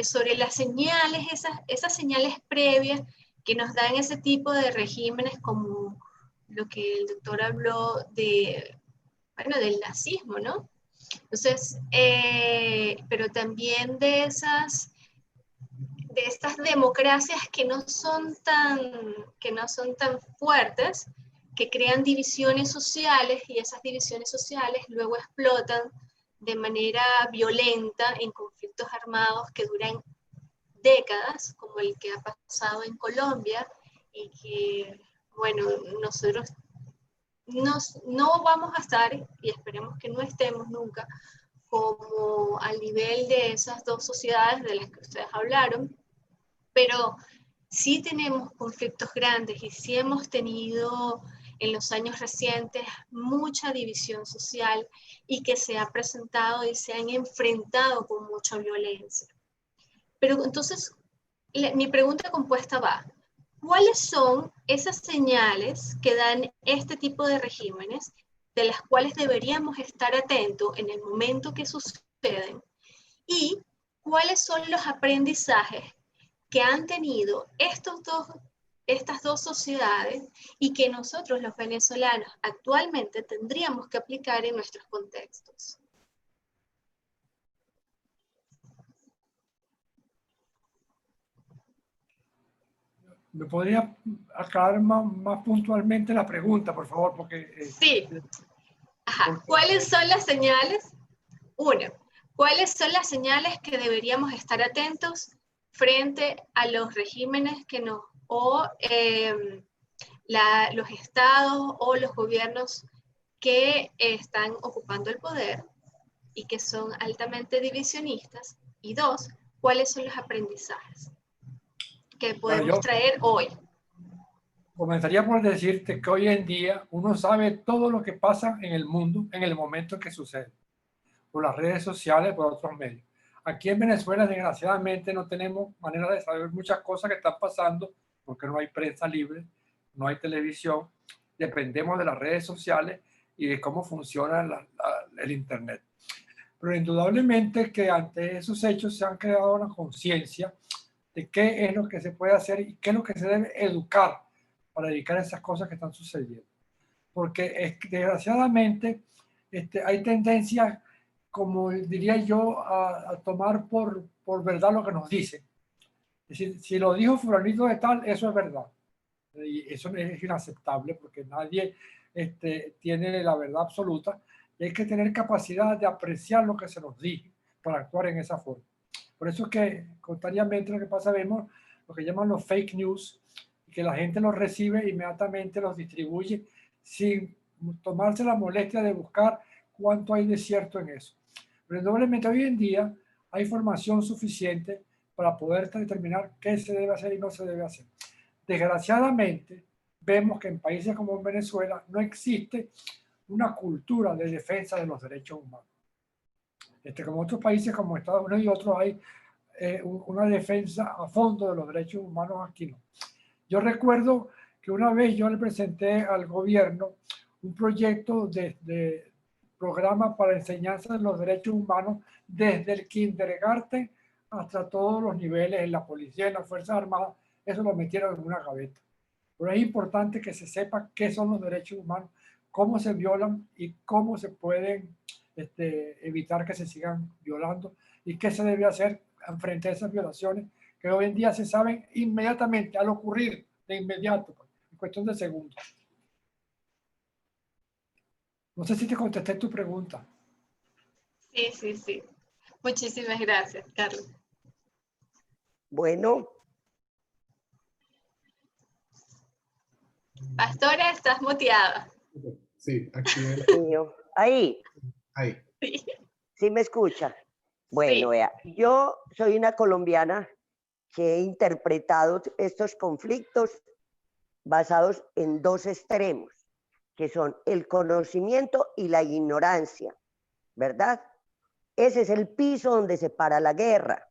sobre las señales, esas señales previas que nos dan ese tipo de regímenes, como lo que el doctor habló del nazismo, ¿no? Entonces, pero también de estas democracias que no son tan fuertes, que crean divisiones sociales, y esas divisiones sociales luego explotan de manera violenta en conflictos armados que duran décadas, como el que ha pasado en Colombia, y que, bueno, nosotros no vamos a estar, y esperemos que no estemos nunca, como al nivel de esas dos sociedades de las que ustedes hablaron, pero sí tenemos conflictos grandes y sí hemos tenido en los años recientes mucha división social y que se ha presentado y se han enfrentado con mucha violencia. Pero entonces, mi pregunta compuesta va: ¿cuáles son esas señales que dan este tipo de regímenes de las cuales deberíamos estar atentos en el momento que suceden? ¿Y cuáles son los aprendizajes que han tenido estas dos sociedades y que nosotros los venezolanos actualmente tendríamos que aplicar en nuestros contextos? ¿Me podría aclarar más puntualmente la pregunta, por favor? Porque, sí. Ajá. ¿Cuáles son las señales? Una, ¿cuáles son las señales que deberíamos estar atentos frente a los regímenes los estados o los gobiernos que están ocupando el poder y que son altamente divisionistas? Y dos, ¿cuáles son los aprendizajes que podemos traer hoy? Comenzaría por decirte que hoy en día uno sabe todo lo que pasa en el mundo en el momento en que sucede, por las redes sociales, por otros medios. Aquí en Venezuela, desgraciadamente, no tenemos manera de saber muchas cosas que están pasando porque no hay prensa libre, no hay televisión, dependemos de las redes sociales y de cómo funciona el Internet. Pero indudablemente que ante esos hechos se han creado una conciencia de qué es lo que se puede hacer y qué es lo que se debe educar para dedicar a esas cosas que están sucediendo. Porque desgraciadamente hay tendencias, como diría yo, a tomar por verdad lo que nos dicen. Es decir, si lo dijo fulanito de tal, eso es verdad. y eso es inaceptable porque nadie tiene la verdad absoluta, y hay que tener capacidad de apreciar lo que se nos dice para actuar en esa forma. Por eso es que contrariamente lo que pasa, vemos lo que llaman los fake news, que la gente los recibe e inmediatamente los distribuye sin tomarse la molestia de buscar cuánto hay de cierto en eso. Pero indudablemente hoy en día hay información suficiente para poder determinar qué se debe hacer y no se debe hacer. Desgraciadamente, vemos que en países como Venezuela no existe una cultura de defensa de los derechos humanos. Como otros países como Estados Unidos y otros, hay una defensa a fondo de los derechos humanos, aquí no. Yo recuerdo que una vez yo le presenté al gobierno un proyecto de programa para enseñanza de los derechos humanos desde el kindergarten hasta todos los niveles, en la policía, en las Fuerzas Armadas. Eso lo metieron en una gaveta. Pero es importante que se sepa qué son los derechos humanos, cómo se violan y cómo se pueden evitar que se sigan violando y qué se debe hacer frente a esas violaciones que hoy en día se saben inmediatamente, al ocurrir de inmediato, en cuestión de segundos. No sé si te contesté tu pregunta. Sí, sí, sí. Muchísimas gracias, Carlos. Bueno. Pastora, estás muteada. Sí, aquí. Ahí. Ahí. Sí. ¿Sí me escucha? Bueno, Sí. vea, yo soy una colombiana que he interpretado estos conflictos basados en dos extremos, que son el conocimiento y la ignorancia, ¿verdad? Ese es el piso donde se para la guerra.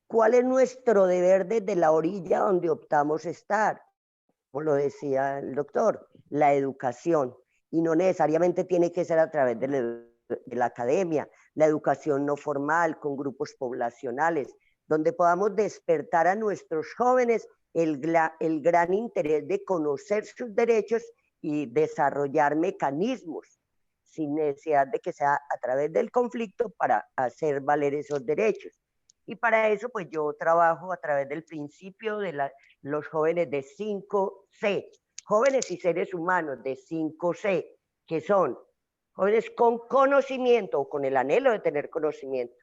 ¿Cuál es nuestro deber desde la orilla donde optamos estar? Como lo decía el doctor, la educación. Y no necesariamente tiene que ser a través de la academia, la educación no formal, con grupos poblacionales, donde podamos despertar a nuestros jóvenes el gran interés de conocer sus derechos y desarrollar mecanismos, sin necesidad de que sea a través del conflicto, para hacer valer esos derechos. Y para eso, pues yo trabajo a través del principio de los jóvenes de 5C, jóvenes y seres humanos de 5C, que son jóvenes con conocimiento, o con el anhelo de tener conocimiento,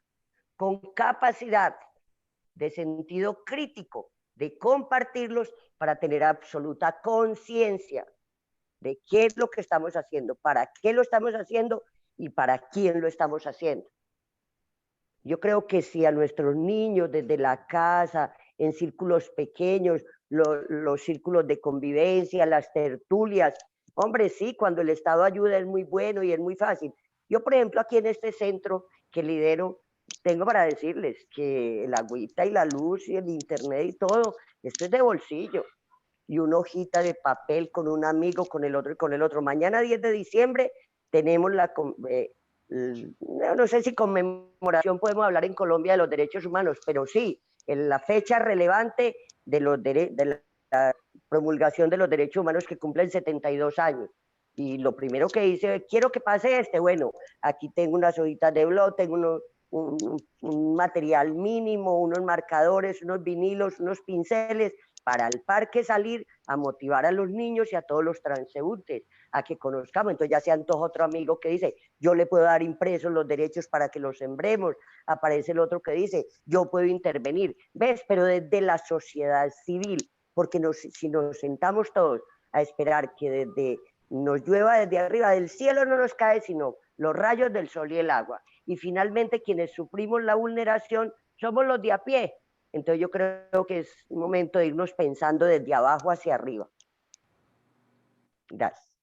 con capacidad de sentido crítico, de compartirlos para tener absoluta conciencia de qué es lo que estamos haciendo, para qué lo estamos haciendo y para quién lo estamos haciendo. Yo creo que si a nuestros niños desde la casa, en círculos pequeños, los círculos de convivencia, las tertulias, hombre, sí, cuando el Estado ayuda es muy bueno y es muy fácil. Yo, por ejemplo, aquí en este centro que lidero, tengo para decirles que el agüita y la luz y el internet y todo, esto es de bolsillo. Y una hojita de papel con un amigo, con el otro y con el otro. Mañana 10 de diciembre tenemos no sé si conmemoración podemos hablar en Colombia de los derechos humanos, pero sí, en la fecha relevante de la promulgación de los derechos humanos, que cumplen 72 años. Y lo primero que hice, quiero que pase bueno, aquí tengo unas hojitas de blog, tengo un material mínimo, unos marcadores, unos vinilos, unos pinceles, para al parque salir a motivar a los niños y a todos los transeúntes a que conozcamos. Entonces ya se antoja otro amigo que dice, yo le puedo dar impresos los derechos para que los sembremos. Aparece el otro que dice, yo puedo intervenir. ¿Ves? Pero desde la sociedad civil, porque si nos sentamos todos a esperar que desde nos llueva desde arriba, del cielo no nos cae sino los rayos del sol y el agua. Y finalmente quienes sufrimos la vulneración somos los de a pie. Entonces yo creo que es un momento de irnos pensando desde abajo hacia arriba. Gracias.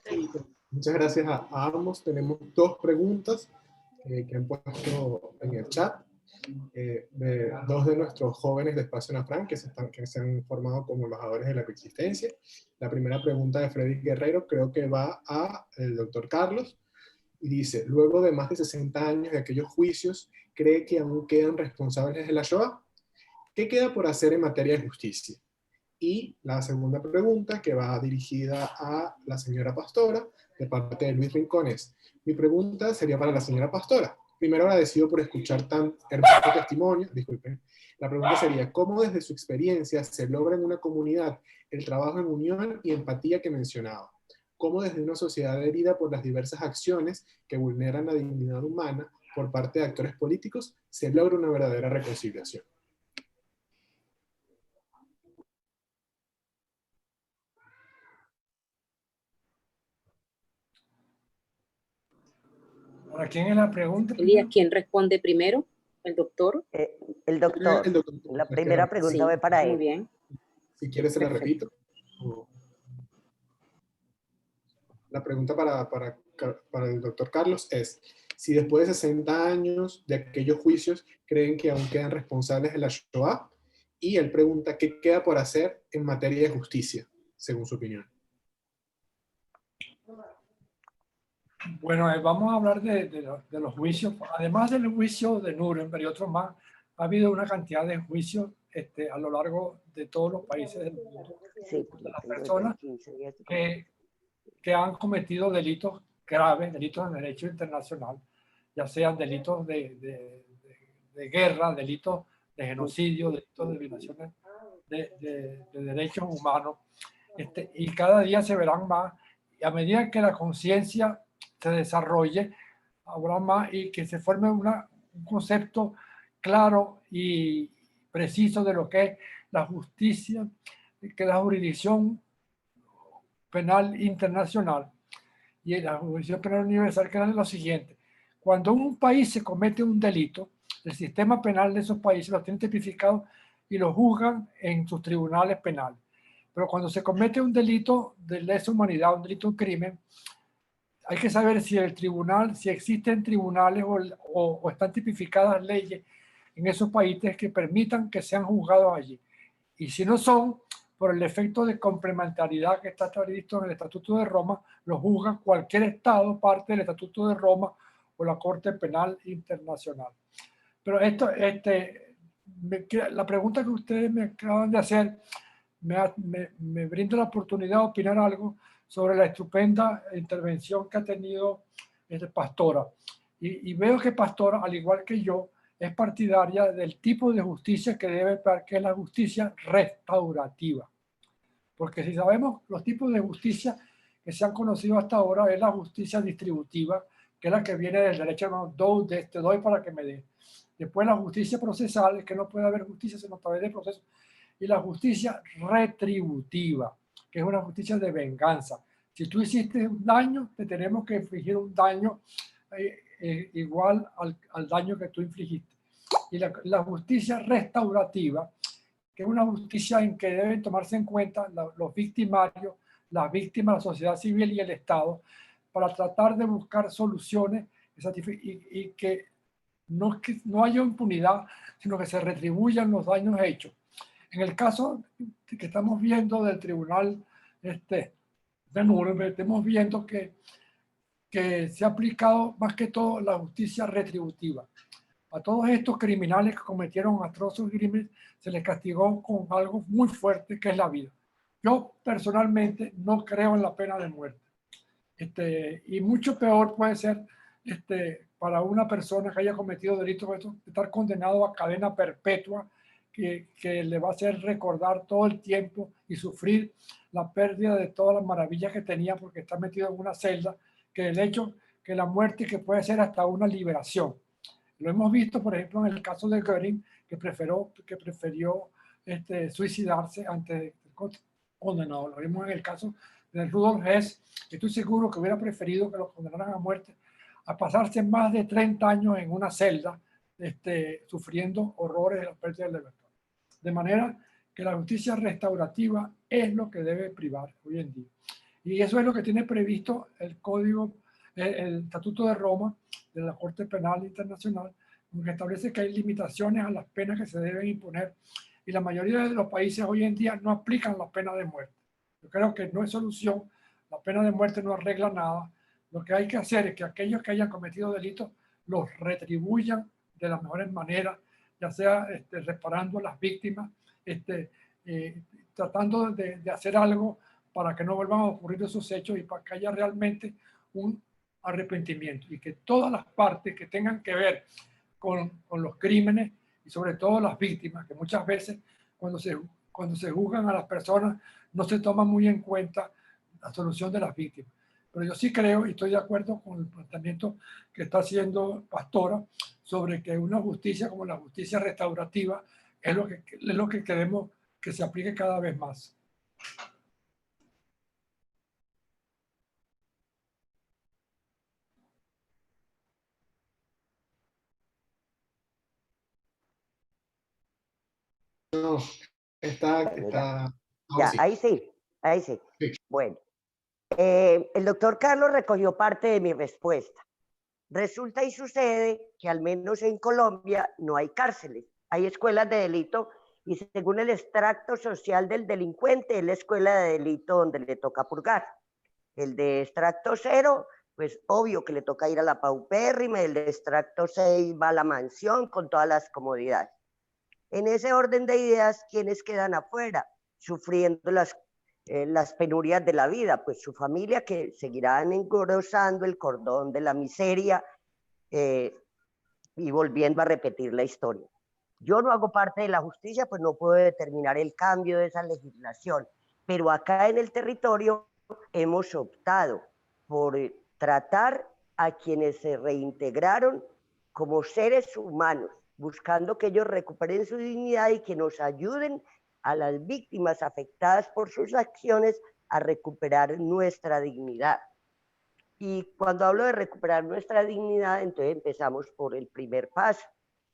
Sí, muchas gracias a ambos. Tenemos dos preguntas que han puesto en el chat. De dos de nuestros jóvenes de Espacio Nafran que se han formado como embajadores de la coexistencia. La primera pregunta de Freddy Guerrero creo que va al doctor Carlos. Y dice, luego de más de 60 años de aquellos juicios, ¿cree que aún quedan responsables de la Shoah? ¿Qué queda por hacer en materia de justicia? Y la segunda pregunta, que va dirigida a la señora Pastora, de parte de Luis Rincones. Mi pregunta sería para la señora Pastora. Primero, agradecido por escuchar tan hermoso testimonio. Disculpen. La pregunta sería, ¿cómo desde su experiencia se logra en una comunidad el trabajo en unión y empatía que mencionaba? ¿Cómo desde una sociedad herida por las diversas acciones que vulneran la dignidad humana por parte de actores políticos se logra una verdadera reconciliación? ¿Para quién es la pregunta? Elías, ¿quién responde primero? ¿El doctor? El doctor. El doctor, La primera pregunta va para muy él. bien. si quieres se la Perfecto. repito. La pregunta para el doctor Carlos es, si después de 60 años de aquellos juicios creen que aún quedan responsables de la Shoah, y él pregunta qué queda por hacer en materia de justicia, según su opinión. Bueno, vamos a hablar de los juicios. Además del juicio de Nuremberg y otros más, ha habido una cantidad de juicios a lo largo de todos los países del mundo. Sí, De las tengo personas 15 días. que han cometido delitos graves, delitos de derecho internacional, ya sean delitos de guerra, delitos de genocidio, delitos de violaciones de derechos humanos, y cada día se verán más, y a medida que la conciencia se desarrolle, habrá más y que se forme un concepto claro y preciso de lo que es la justicia, que la jurisdicción penal internacional y la jurisdicción penal universal, que es lo siguiente: cuando un país se comete un delito, el sistema penal de esos países lo tiene tipificado y lo juzgan en sus tribunales penales. Pero cuando se comete un delito de lesa humanidad, un delito, un crimen, hay que saber si el tribunal, si existen tribunales o están tipificadas leyes en esos países que permitan que sean juzgados allí. Y si no son, por el efecto de complementariedad que está previsto en el Estatuto de Roma, lo juzga cualquier Estado, parte del Estatuto de Roma o la Corte Penal Internacional. Pero la pregunta que ustedes me acaban de hacer me brinda la oportunidad de opinar algo sobre la estupenda intervención que ha tenido Pastora. Y veo que Pastora, al igual que yo, es partidaria del tipo de justicia que debe ser, que es la justicia restaurativa. Porque si sabemos los tipos de justicia que se han conocido hasta ahora, es la justicia distributiva, que es la que viene del derecho, te doy para que me dé. Después la justicia procesal, es que no puede haber justicia sino a través del proceso. Y la justicia retributiva, que es una justicia de venganza. Si tú hiciste un daño, te tenemos que infligir un daño igual al daño que tú infligiste. Y la justicia restaurativa, que es una justicia en que deben tomarse en cuenta los victimarios, las víctimas, la sociedad civil y el Estado, para tratar de buscar soluciones y que no haya impunidad, sino que se retribuyan los daños hechos. En el caso que estamos viendo del tribunal de Nuremberg, estamos viendo que se ha aplicado más que todo la justicia retributiva. A todos estos criminales que cometieron atroces crímenes se les castigó con algo muy fuerte, que es la vida. Yo personalmente no creo en la pena de muerte. Y mucho peor puede ser para una persona que haya cometido delitos, estar condenado a cadena perpetua, que le va a hacer recordar todo el tiempo y sufrir la pérdida de todas las maravillas que tenía porque está metido en una celda, que el hecho que la muerte, que puede ser hasta una liberación. Lo hemos visto, por ejemplo, en el caso de Göring, que prefirió suicidarse antes de ser condenado. Lo vimos en el caso de Rudolf Hess, que estoy seguro que hubiera preferido que lo condenaran a muerte a pasarse más de 30 años en una celda sufriendo horrores de la pérdida de libertad. De manera que la justicia restaurativa es lo que debe privar hoy en día. Y eso es lo que tiene previsto el Código, el Estatuto de Roma de la Corte Penal Internacional, que establece que hay limitaciones a las penas que se deben imponer, y la mayoría de los países hoy en día no aplican la pena de muerte. Yo creo que no es solución, la pena de muerte no arregla nada. Lo que hay que hacer es que aquellos que hayan cometido delitos los retribuyan de las mejores maneras, ya sea reparando a las víctimas, tratando de hacer algo para que no vuelvan a ocurrir esos hechos y para que haya realmente arrepentimiento y que todas las partes que tengan que ver con los crímenes y sobre todo las víctimas, que muchas veces cuando se juzgan a las personas no se toma muy en cuenta la solución de las víctimas. Pero yo sí creo y estoy de acuerdo con el planteamiento que está haciendo Pastora sobre que una justicia como la justicia restaurativa es lo que queremos que se aplique cada vez más. No, está, Bueno, está, ahora ya, sí. ahí sí, ahí sí. Sí. Bueno, el doctor Carlos recogió parte de mi respuesta. Resulta y sucede que al menos en Colombia no hay cárceles, hay escuelas de delito y según el extracto social del delincuente es la escuela de delito donde le toca purgar. El de extracto 0, pues obvio que le toca ir a la paupérrima, el de extracto 6 va a la mansión con todas las comodidades. En ese orden de ideas, ¿quiénes quedan afuera? Sufriendo las penurias de la vida, pues su familia que seguirán engrosando el cordón de la miseria y volviendo a repetir la historia. Yo no hago parte de la justicia, pues no puedo determinar el cambio de esa legislación, pero acá en el territorio hemos optado por tratar a quienes se reintegraron como seres humanos, buscando que ellos recuperen su dignidad y que nos ayuden a las víctimas afectadas por sus acciones a recuperar nuestra dignidad. Y cuando hablo de recuperar nuestra dignidad, entonces empezamos por el primer paso,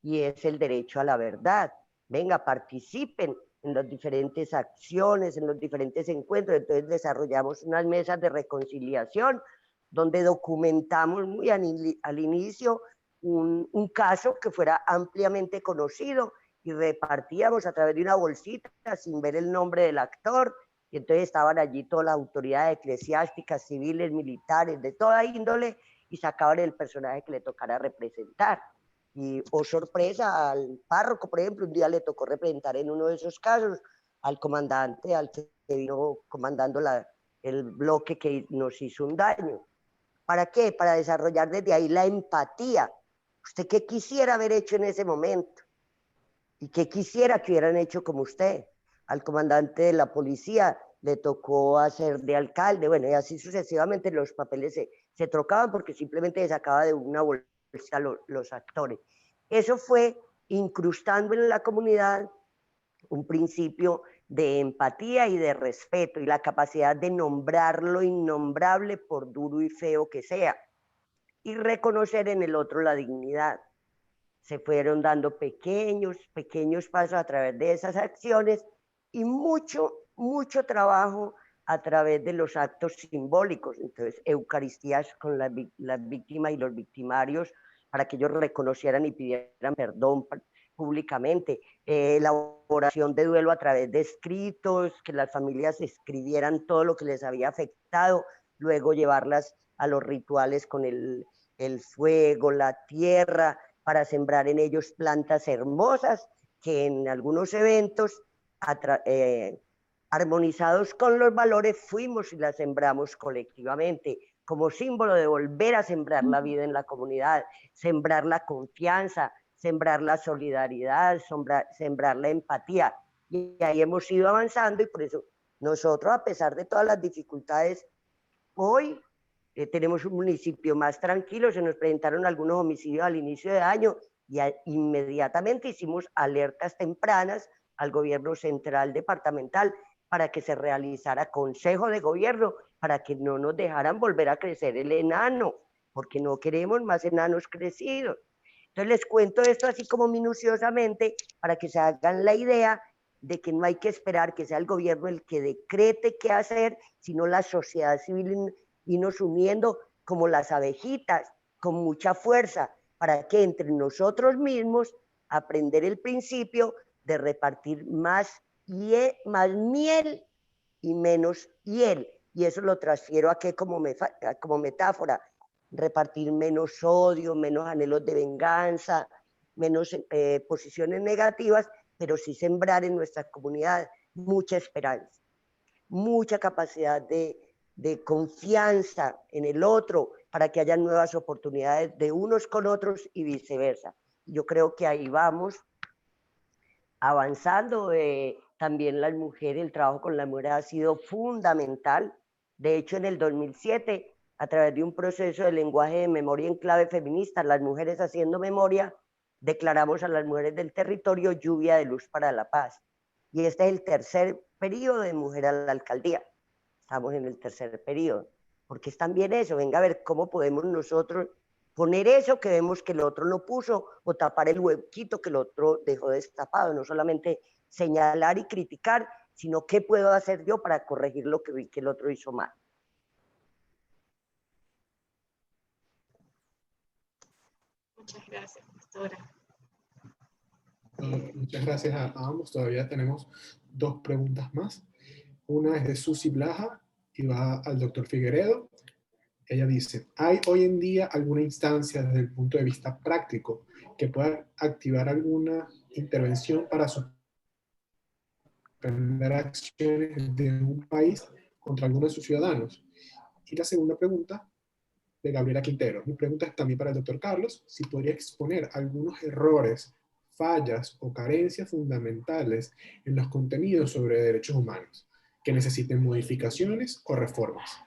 y es el derecho a la verdad. Venga, participen en las diferentes acciones, en los diferentes encuentros. Entonces desarrollamos unas mesas de reconciliación, donde documentamos muy al inicio un caso que fuera ampliamente conocido y repartíamos a través de una bolsita sin ver el nombre del actor. Y entonces estaban allí todas las autoridades eclesiásticas, civiles, militares, de toda índole, y sacaban el personaje que le tocara representar. Y, oh sorpresa, al párroco, por ejemplo, un día le tocó representar en uno de esos casos al comandante, al que vino comandando el bloque que nos hizo un daño. ¿Para qué? Para desarrollar desde ahí la empatía. ¿Usted qué quisiera haber hecho en ese momento? ¿Y qué quisiera que hubieran hecho como usted? Al comandante de la policía le tocó hacer de alcalde, bueno, y así sucesivamente los papeles se trocaban porque simplemente se sacaba de una bolsa los actores. Eso fue incrustando en la comunidad un principio de empatía y de respeto y la capacidad de nombrar lo innombrable por duro y feo que sea y reconocer en el otro la dignidad. Se fueron dando pequeños pasos a través de esas acciones y mucho trabajo a través de los actos simbólicos. Entonces, Eucaristías con las víctimas y los victimarios para que ellos reconocieran y pidieran perdón públicamente. Elaboración de duelo a través de escritos, que las familias escribieran todo lo que les había afectado, luego llevarlas a los rituales con el fuego, la tierra, para sembrar en ellos plantas hermosas que en algunos eventos armonizados con los valores fuimos y las sembramos colectivamente como símbolo de volver a sembrar la vida en la comunidad, sembrar la confianza, sembrar la solidaridad, sembrar la empatía. Y ahí hemos ido avanzando y por eso nosotros, a pesar de todas las dificultades, hoy tenemos un municipio más tranquilo. Se nos presentaron algunos homicidios al inicio de año y inmediatamente hicimos alertas tempranas al gobierno central departamental para que se realizara consejo de gobierno, para que no nos dejaran volver a crecer el enano, porque no queremos más enanos crecidos. Entonces les cuento esto así como minuciosamente para que se hagan la idea de que no hay que esperar que sea el gobierno el que decrete qué hacer, sino la sociedad civil irnos uniendo como las abejitas, con mucha fuerza, para que entre nosotros mismos aprender el principio de repartir más miel y menos hiel. Y eso lo transfiero aquí como metáfora, repartir menos odio, menos anhelos de venganza, menos posiciones negativas, pero sí sembrar en nuestra comunidad mucha esperanza, mucha capacidad de de confianza en el otro para que haya nuevas oportunidades de unos con otros y viceversa. Yo creo que ahí vamos avanzando. También las mujeres, el trabajo con las mujeres ha sido fundamental. De hecho, en el 2007, a través de un proceso de lenguaje de memoria en clave feminista, las mujeres haciendo memoria, declaramos a las mujeres del territorio lluvia de luz para la paz. Y este es el tercer periodo de Mujer a la Alcaldía. Estamos en el tercer periodo. Porque es también eso, venga a ver cómo podemos nosotros poner eso que vemos que el otro no puso o tapar el huequito que el otro dejó destapado, no solamente señalar y criticar, sino qué puedo hacer yo para corregir lo que vi que el otro hizo mal. Muchas gracias, pastora. Muchas gracias a ambos. Todavía tenemos 2 preguntas más. Una es de Susi Blaja y va al doctor Figueredo. Ella dice, ¿hay hoy en día alguna instancia desde el punto de vista práctico que pueda activar alguna intervención para suspender acciones de un país contra alguno de sus ciudadanos? Y la segunda pregunta, de Gabriela Quintero. Mi pregunta es también para el doctor Carlos, si podría exponer algunos errores, fallas o carencias fundamentales en los contenidos sobre derechos humanos que necesiten modificaciones o reformas.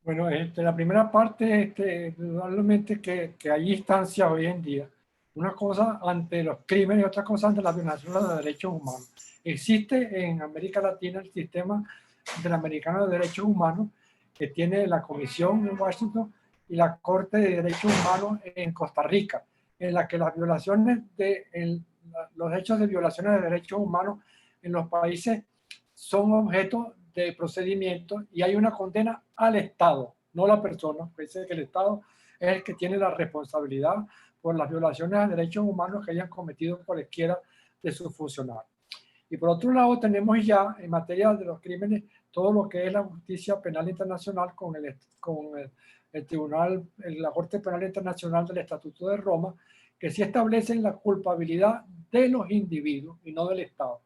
Bueno, la primera parte, indudablemente que hay instancias hoy en día, una cosa ante los crímenes y otra cosa ante la violación de los derechos humanos. Existe en América Latina el sistema interamericano de derechos humanos que tiene la Comisión en Washington y la Corte de Derechos Humanos en Costa Rica, en la que las violaciones los hechos de violaciones de derechos humanos en los países son objeto de procedimiento y hay una condena al Estado, no a la persona. Dice que el Estado es el que tiene la responsabilidad por las violaciones de derechos humanos que hayan cometido cualquiera de sus funcionarios. Y por otro lado tenemos ya en materia de los crímenes todo lo que es la justicia penal internacional con el tribunal, la Corte Penal Internacional del Estatuto de Roma, que sí establecen la culpabilidad de los individuos y no del Estado.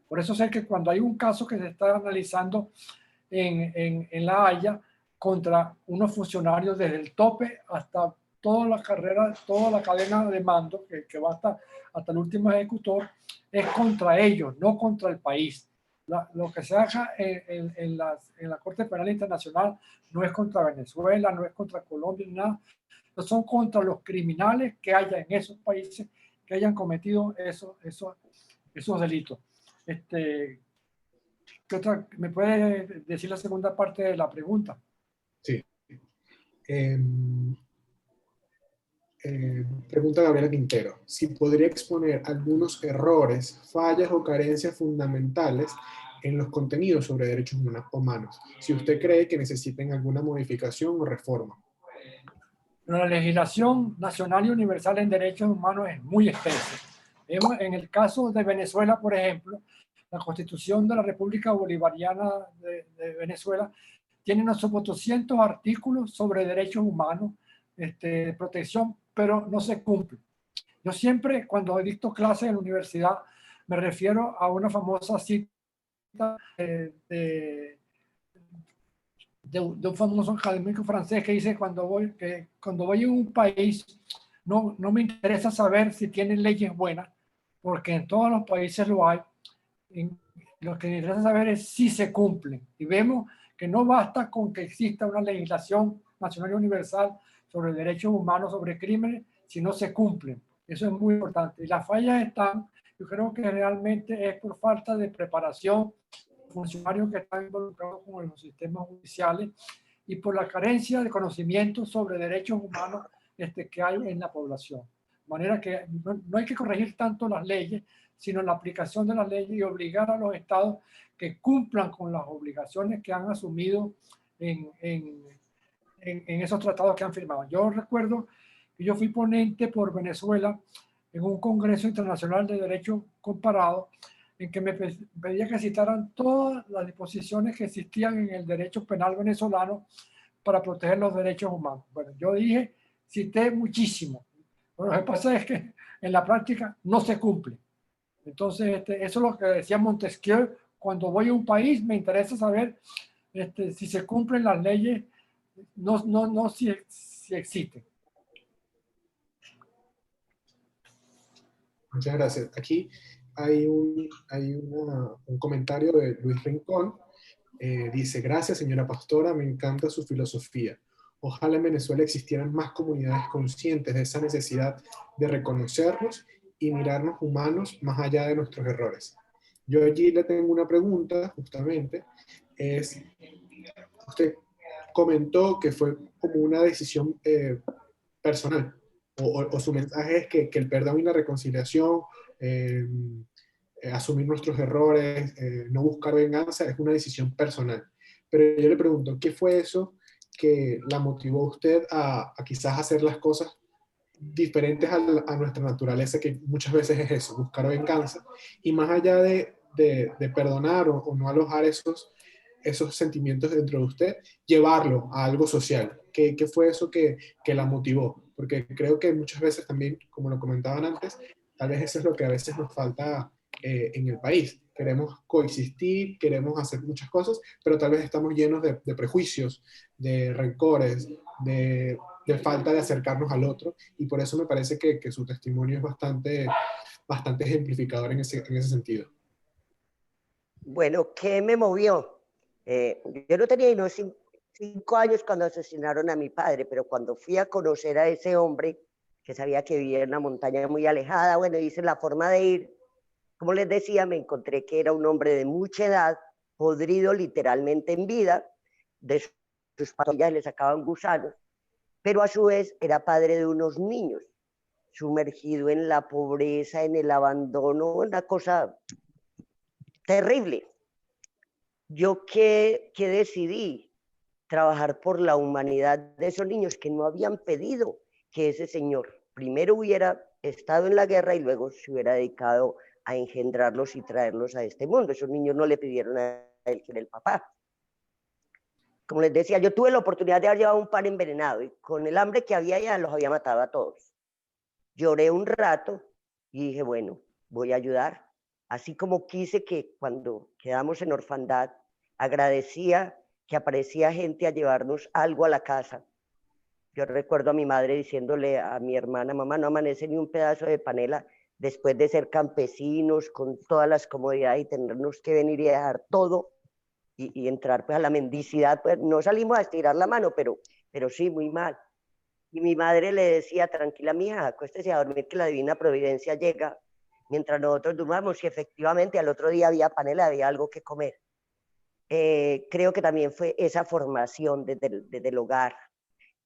Por eso sé que cuando hay un caso que se está analizando en La Haya contra unos funcionarios desde el tope hasta toda la carrera, toda la cadena de mando que va hasta el último ejecutor, es contra ellos, no contra el país. Lo que se haga en la Corte Penal Internacional no es contra Venezuela, no es contra Colombia, ni nada. No son contra los criminales que haya en esos países que hayan cometido esos delitos. ¿Qué otra? ¿Me puede decir la segunda parte de la pregunta? Sí. Pregunta Gabriela Quintero. Si podría exponer algunos errores, fallas o carencias fundamentales en los contenidos sobre derechos humanos, si usted cree que necesiten alguna modificación o reforma. La legislación nacional y universal en derechos humanos es muy extensa. En el caso de Venezuela, por ejemplo, la Constitución de la República Bolivariana de Venezuela tiene unos 800 artículos sobre derechos humanos, de protección, pero no se cumple. Yo siempre, cuando he dicto clases en la universidad, me refiero a una famosa cita de un famoso académico francés que dice cuando voy a un país no me interesa saber si tienen leyes buenas, porque en todos los países lo hay. Lo que me interesa saber es si se cumplen. Y vemos que no basta con que exista una legislación nacional y universal sobre derechos humanos, sobre crímenes, si no se cumplen. Eso es muy importante. Y las fallas están, yo creo que realmente es por falta de preparación, funcionarios que están involucrados con los sistemas judiciales y por la carencia de conocimiento sobre derechos humanos que hay en la población. De manera que no hay que corregir tanto las leyes, sino la aplicación de las leyes y obligar a los estados que cumplan con las obligaciones que han asumido en esos tratados que han firmado. Yo recuerdo que yo fui ponente por Venezuela en un Congreso Internacional de Derecho Comparado, en que me pedía que citaran todas las disposiciones que existían en el derecho penal venezolano para proteger los derechos humanos. Bueno, yo cité muchísimo. Pero lo que pasa es que en la práctica no se cumple. Entonces, eso es lo que decía Montesquieu cuando voy a un país me interesa saber si se cumplen las leyes, no si existen. Muchas gracias. Aquí hay un comentario de Luis Rincón. Dice, gracias señora pastora, me encanta su filosofía. Ojalá en Venezuela existieran más comunidades conscientes de esa necesidad de reconocernos y mirarnos humanos más allá de nuestros errores. Yo allí le tengo una pregunta, justamente, usted comentó que fue como una decisión personal, o su mensaje es que el perdón y la reconciliación, asumir nuestros errores, no buscar venganza, es una decisión personal. Pero yo le pregunto, ¿qué fue eso que la motivó a usted a quizás hacer las cosas diferentes a nuestra naturaleza, que muchas veces es eso, buscar venganza, y más allá de perdonar o no alojar esos sentimientos dentro de usted, llevarlo a algo social? ¿Qué fue eso que la motivó? Porque creo que muchas veces también, como lo comentaban antes, tal vez eso es lo que a veces nos falta en el país. Queremos coexistir, queremos hacer muchas cosas, pero tal vez estamos llenos de prejuicios, de rencores, de falta de acercarnos al otro, y por eso me parece que su testimonio es bastante ejemplificador en ese sentido. Bueno, ¿qué me movió? Yo no tenía unos 5 años cuando asesinaron a mi padre, pero cuando fui a conocer a ese hombre, que sabía que vivía en una montaña muy alejada, bueno, hice la forma de ir. Como les decía, me encontré que era un hombre de mucha edad, podrido literalmente en vida, de sus patillas le sacaban gusanos, pero a su vez era padre de unos niños, sumergido en la pobreza, en el abandono, una cosa terrible. Yo que decidí trabajar por la humanidad de esos niños que no habían pedido que ese señor primero hubiera estado en la guerra y luego se hubiera dedicado a engendrarlos y traerlos a este mundo. Esos niños no le pidieron a él que era el papá. Como les decía, yo tuve la oportunidad de haber llevado un pan envenenado y con el hambre que había ya los había matado a todos. Lloré un rato y dije, bueno, voy a ayudar. Así como quise que cuando quedamos en orfandad, agradecía que aparecía gente a llevarnos algo a la casa. Yo recuerdo a mi madre diciéndole a mi hermana, mamá, no amanece ni un pedazo de panela después de ser campesinos, con todas las comodidades y tenernos que venir y dejar todo y entrar pues a la mendicidad. Pues no salimos a estirar la mano, pero sí, muy mal. Y mi madre le decía, tranquila mija, acuéstese a dormir que la divina providencia llega mientras nosotros durmamos, y efectivamente al otro día había panela, había algo que comer. Creo que también fue esa formación desde el hogar,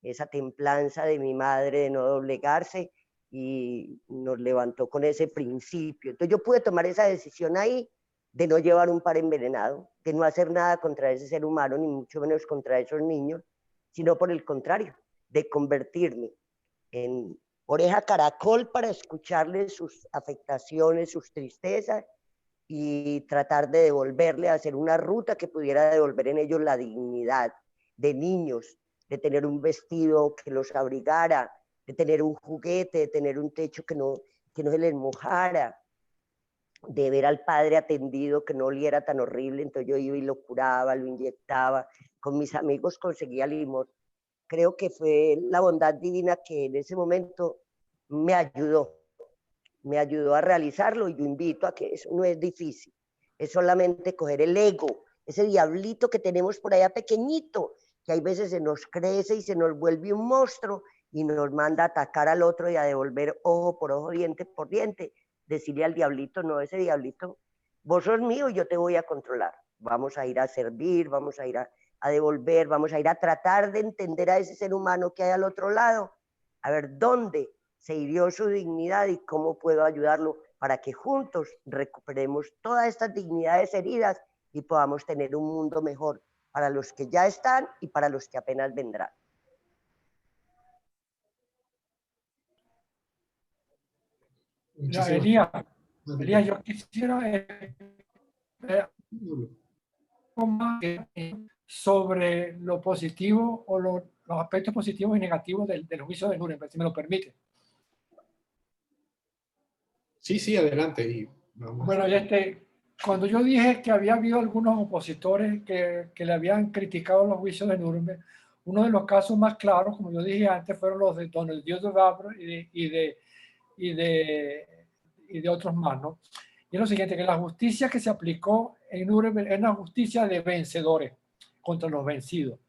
esa templanza de mi madre de no doblegarse, y nos levantó con ese principio. Entonces yo pude tomar esa decisión ahí de no llevar un par envenenado, de no hacer nada contra ese ser humano, ni mucho menos contra esos niños, sino por el contrario, de convertirme en oreja caracol para escucharles sus afectaciones, sus tristezas, y tratar de devolverle, hacer una ruta que pudiera devolver en ellos la dignidad de niños, de tener un vestido que los abrigara, de tener un juguete, de tener un techo que no se les mojara, de ver al padre atendido que no oliera tan horrible. Entonces yo iba y lo curaba, lo inyectaba, con mis amigos conseguía limón. Creo que fue la bondad divina que en ese momento me ayudó a realizarlo, y yo invito a que eso no es difícil, es solamente coger el ego, ese diablito que tenemos por allá pequeñito, que hay veces se nos crece y se nos vuelve un monstruo y nos manda a atacar al otro y a devolver ojo por ojo, diente por diente. Decirle al diablito, no, ese diablito, vos sos mío y yo te voy a controlar. Vamos a ir a servir, vamos a ir a devolver, vamos a ir a tratar de entender a ese ser humano que hay al otro lado, a ver dónde se hirió su dignidad y cómo puedo ayudarlo para que juntos recuperemos todas estas dignidades heridas y podamos tener un mundo mejor para los que ya están y para los que apenas vendrán. Elías, yo quisiera sobre lo positivo o los aspectos positivos y negativos del juicio de Nuremberg, si me lo permite. Sí, adelante. Y vamos. Bueno, cuando yo dije que había habido algunos opositores que le habían criticado los juicios de Nuremberg, uno de los casos más claros, como yo dije antes, fueron los de Don el Dios de Vabro y de otros más, ¿no? Y es lo siguiente, que la justicia que se aplicó en Nuremberg es una justicia de vencedores contra los vencidos,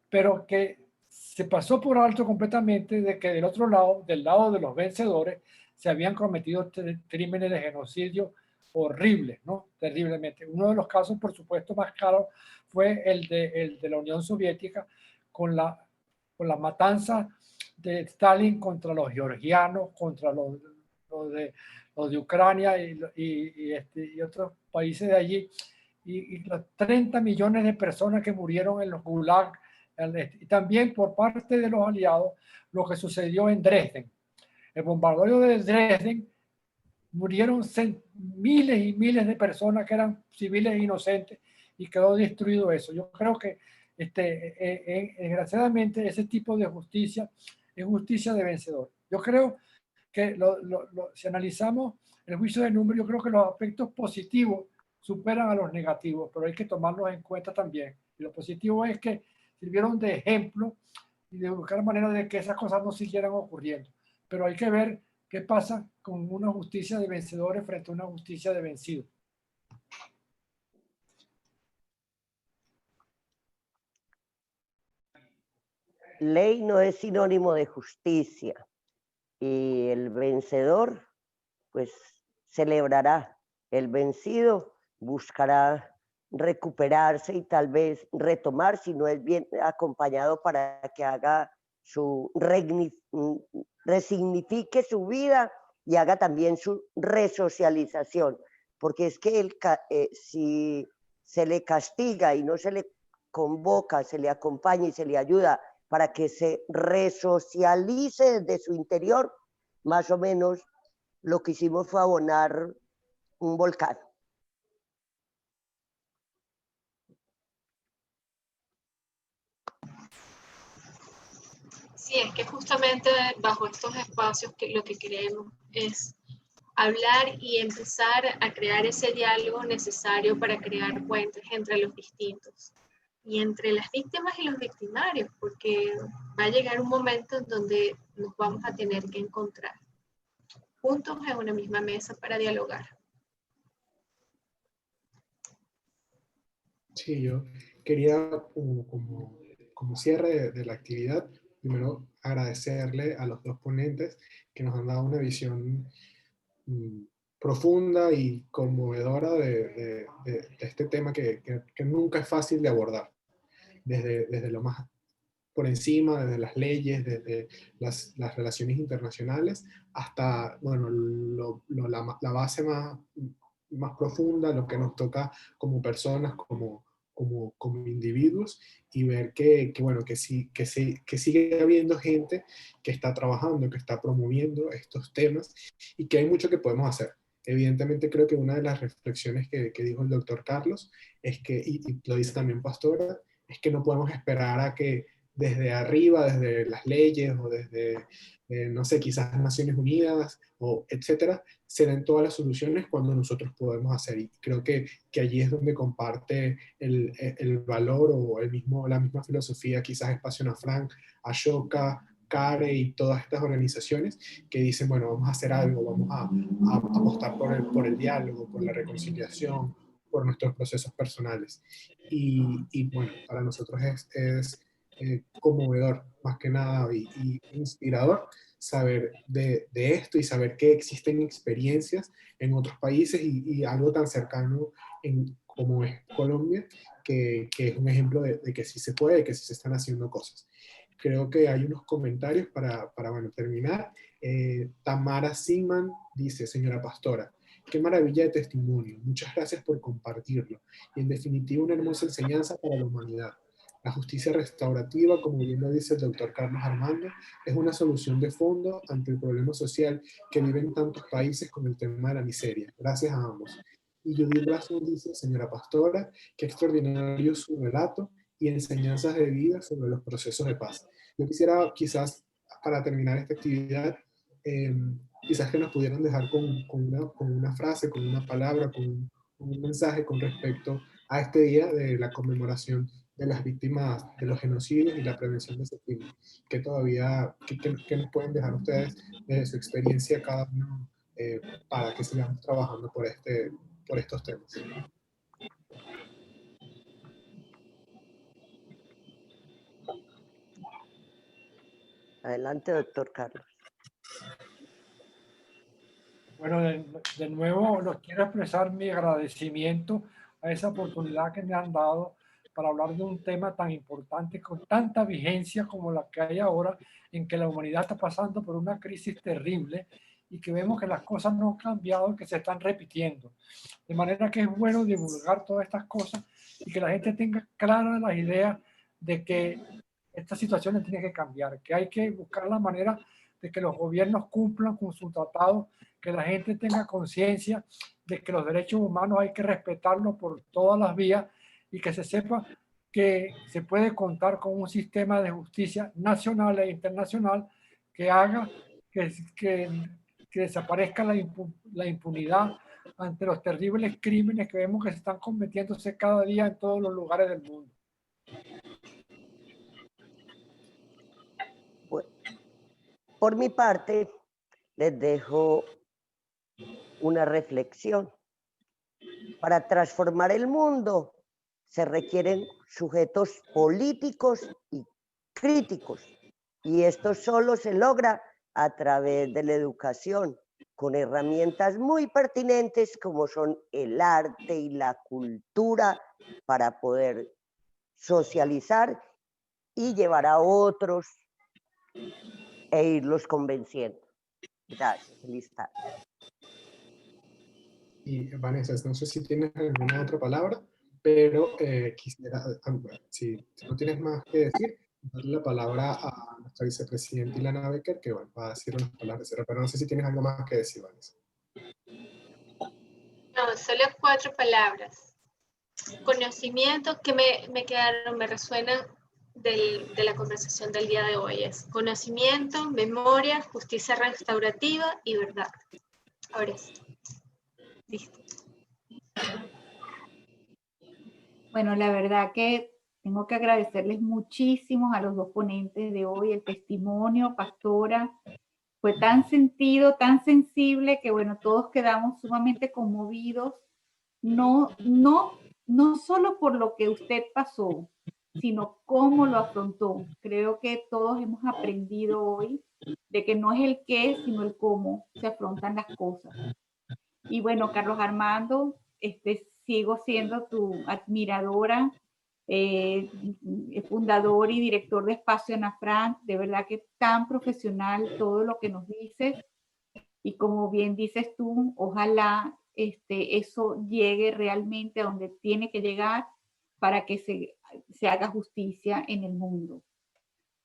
pero que se pasó por alto completamente de que del otro lado, del lado de los vencedores, se habían cometido crímenes de genocidio horribles, ¿no? Terriblemente. Uno de los casos, por supuesto, más claros fue el de la Unión Soviética con la matanza de Stalin contra los georgianos, contra los de Ucrania y otros países de allí, y los 30 millones de personas que murieron en los gulag, y también por parte de los aliados lo que sucedió en Dresden. El bombardeo de Dresden, murieron miles y miles de personas que eran civiles inocentes y quedó destruido eso. Yo creo que desgraciadamente ese tipo de justicia es justicia de vencedor. Yo creo que si analizamos el juicio de Nuremberg, yo creo que los aspectos positivos superan a los negativos, pero hay que tomarlos en cuenta también. Y lo positivo es que sirvieron de ejemplo y de buscar maneras de que esas cosas no siguieran ocurriendo. Pero hay que ver qué pasa con una justicia de vencedores frente a una justicia de vencidos. Ley no es sinónimo de justicia y el vencedor pues celebrará, el vencido buscará recuperarse y tal vez retomar, si no es bien acompañado para que haga resignifique su vida y haga también su resocialización, porque es que si se le castiga y no se le convoca, se le acompaña y se le ayuda para que se resocialice desde su interior, más o menos lo que hicimos fue abonar un volcán. Sí, es que justamente bajo estos espacios lo que queremos es hablar y empezar a crear ese diálogo necesario para crear puentes entre los distintos y entre las víctimas y los victimarios, porque va a llegar un momento en donde nos vamos a tener que encontrar juntos en una misma mesa para dialogar. Sí, yo quería como cierre de la actividad, primero agradecerle a los dos ponentes que nos han dado una visión profunda y conmovedora de este tema que nunca es fácil de abordar, desde lo más por encima, desde las leyes, desde las relaciones internacionales, hasta bueno, la base más profunda, lo que nos toca como personas, como individuos, y ver bueno, que sigue habiendo gente que está trabajando, que está promoviendo estos temas, y que hay mucho que podemos hacer. Evidentemente creo que una de las reflexiones que dijo el doctor Carlos es que, y lo dice también Pastora, es que no podemos esperar a que desde arriba, desde las leyes o desde, no sé, quizás Naciones Unidas o etcétera, se den todas las soluciones cuando nosotros podemos hacer. Y creo que allí es donde comparte el valor o la misma filosofía, quizás Espacio Nafran, Ashoka, CARE y todas estas organizaciones que dicen, bueno, vamos a hacer algo, vamos a apostar por el diálogo, por la reconciliación, por nuestros procesos personales. Y bueno, para nosotros es conmovedor, más que nada, y inspirador saber de esto y saber que existen experiencias en otros países y algo tan cercano como es Colombia, que es un ejemplo de que sí se puede, que sí se están haciendo cosas. Creo que hay unos comentarios para bueno, terminar. Tamara Sigman dice, señora Pastora, qué maravilla de testimonio, muchas gracias por compartirlo, y en definitiva una hermosa enseñanza para la humanidad. La justicia restaurativa, como bien lo dice el doctor Carlos Armando, es una solución de fondo ante el problema social que viven tantos países con el tema de la miseria. Gracias a ambos. Y Judith Blasón dice, señora Pastora, qué extraordinario su relato y enseñanzas de vida sobre los procesos de paz. Yo quisiera, quizás, para terminar esta actividad, quizás que nos pudieran dejar con una frase, con una palabra, con un mensaje con respecto a este día de la conmemoración de las víctimas de los genocidios y la prevención de ese crimen. ¿Qué todavía, qué nos pueden dejar ustedes de su experiencia cada uno para que sigamos trabajando por estos temas? Adelante, doctor Carlos. Bueno, de nuevo los quiero expresar mi agradecimiento a esa oportunidad que me han dado para hablar de un tema tan importante con tanta vigencia como la que hay ahora, en que la humanidad está pasando por una crisis terrible y que vemos que las cosas no han cambiado, que se están repitiendo. De manera que es bueno divulgar todas estas cosas y que la gente tenga claras las ideas de que esta situación tiene que cambiar, que hay que buscar la manera de que los gobiernos cumplan con su tratado, que la gente tenga conciencia de que los derechos humanos hay que respetarlos por todas las vías y que se sepa que se puede contar con un sistema de justicia nacional e internacional que haga que desaparezca la impunidad ante los terribles crímenes que vemos que se están cometiéndose cada día en todos los lugares del mundo. Por mi parte, les dejo una reflexión. Para transformar el mundo se requieren sujetos políticos y críticos, y esto solo se logra a través de la educación, con herramientas muy pertinentes como son el arte y la cultura para poder socializar y llevar a otros e irlos convenciendo. Gracias, feliz tarde. Y Vanessa, no sé si tienes alguna otra palabra, pero quisiera, si no tienes más que decir, darle la palabra a nuestra vicepresidenta Ilana Becker, que bueno, va a decir unas palabras de cierre, pero no sé si tienes algo más que decir, Vanessa. No, solo 4 palabras. Conocimiento que me quedaron, me resuenan de la conversación del día de hoy. Es conocimiento, memoria, justicia restaurativa y verdad. Ahora sí. Listo. Bueno, la verdad que tengo que agradecerles muchísimo a los dos ponentes de hoy, el testimonio, pastora, fue tan sentido, tan sensible que bueno, todos quedamos sumamente conmovidos, no solo por lo que usted pasó, sino cómo lo afrontó. Creo que todos hemos aprendido hoy de que no es el qué, sino el cómo se afrontan las cosas. Y bueno, Carlos Armando, sigo siendo tu admiradora, fundador y director de Espacio Ana Frank, de verdad que tan profesional todo lo que nos dices. Y como bien dices tú, ojalá eso llegue realmente a donde tiene que llegar para que se haga justicia en el mundo.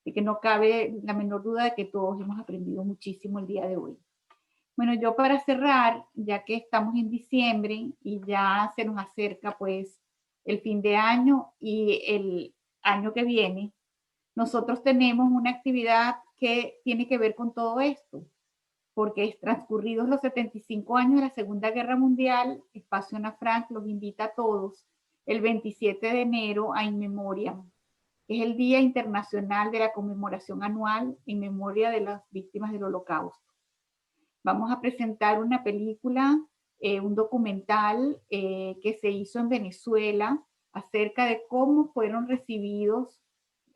Así que no cabe la menor duda de que todos hemos aprendido muchísimo el día de hoy. Bueno, yo para cerrar, ya que estamos en diciembre y ya se nos acerca pues el fin de año y el año que viene, nosotros tenemos una actividad que tiene que ver con todo esto, porque transcurridos los 75 años de la Segunda Guerra Mundial, Espacio Ana Frank los invita a todos el 27 de enero a In Memoriam, que es el Día Internacional de la Conmemoración Anual en memoria de las víctimas del Holocausto. Vamos a presentar una película, un documental que se hizo en Venezuela acerca de cómo fueron recibidos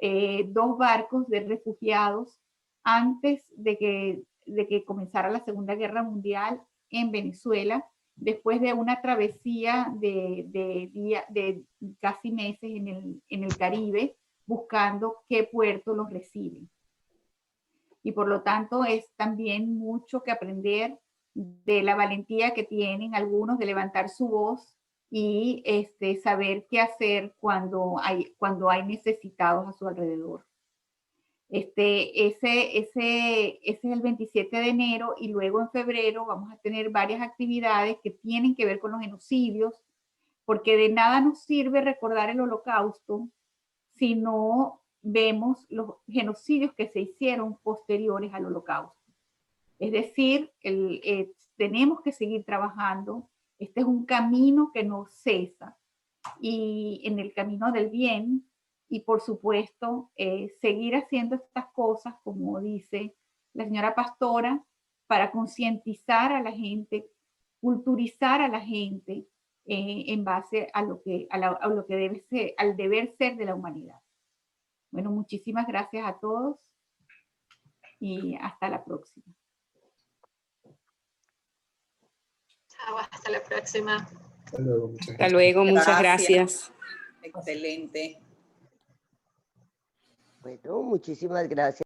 2 barcos de refugiados antes de que comenzara la Segunda Guerra Mundial en Venezuela, después de una travesía de casi meses en el Caribe, buscando qué puerto los recibe. Y por lo tanto es también mucho que aprender de la valentía que tienen algunos de levantar su voz y saber qué hacer cuando hay necesitados a su alrededor. Ese es el 27 de enero y luego en febrero vamos a tener varias actividades que tienen que ver con los genocidios, porque de nada nos sirve recordar el Holocausto si no vemos los genocidios que se hicieron posteriores al Holocausto. Es decir, tenemos que seguir trabajando, Este es un camino que no cesa, y en el camino del bien, y por supuesto seguir haciendo estas cosas, como dice la señora pastora, para concientizar a la gente, culturizar a la gente en base a lo que, a lo que debe ser, al deber ser de la humanidad. Bueno, muchísimas gracias a todos y hasta la próxima. Chao, hasta la próxima. Hasta luego, muchas Hasta gracias. luego, muchas gracias. Excelente. Bueno, muchísimas gracias.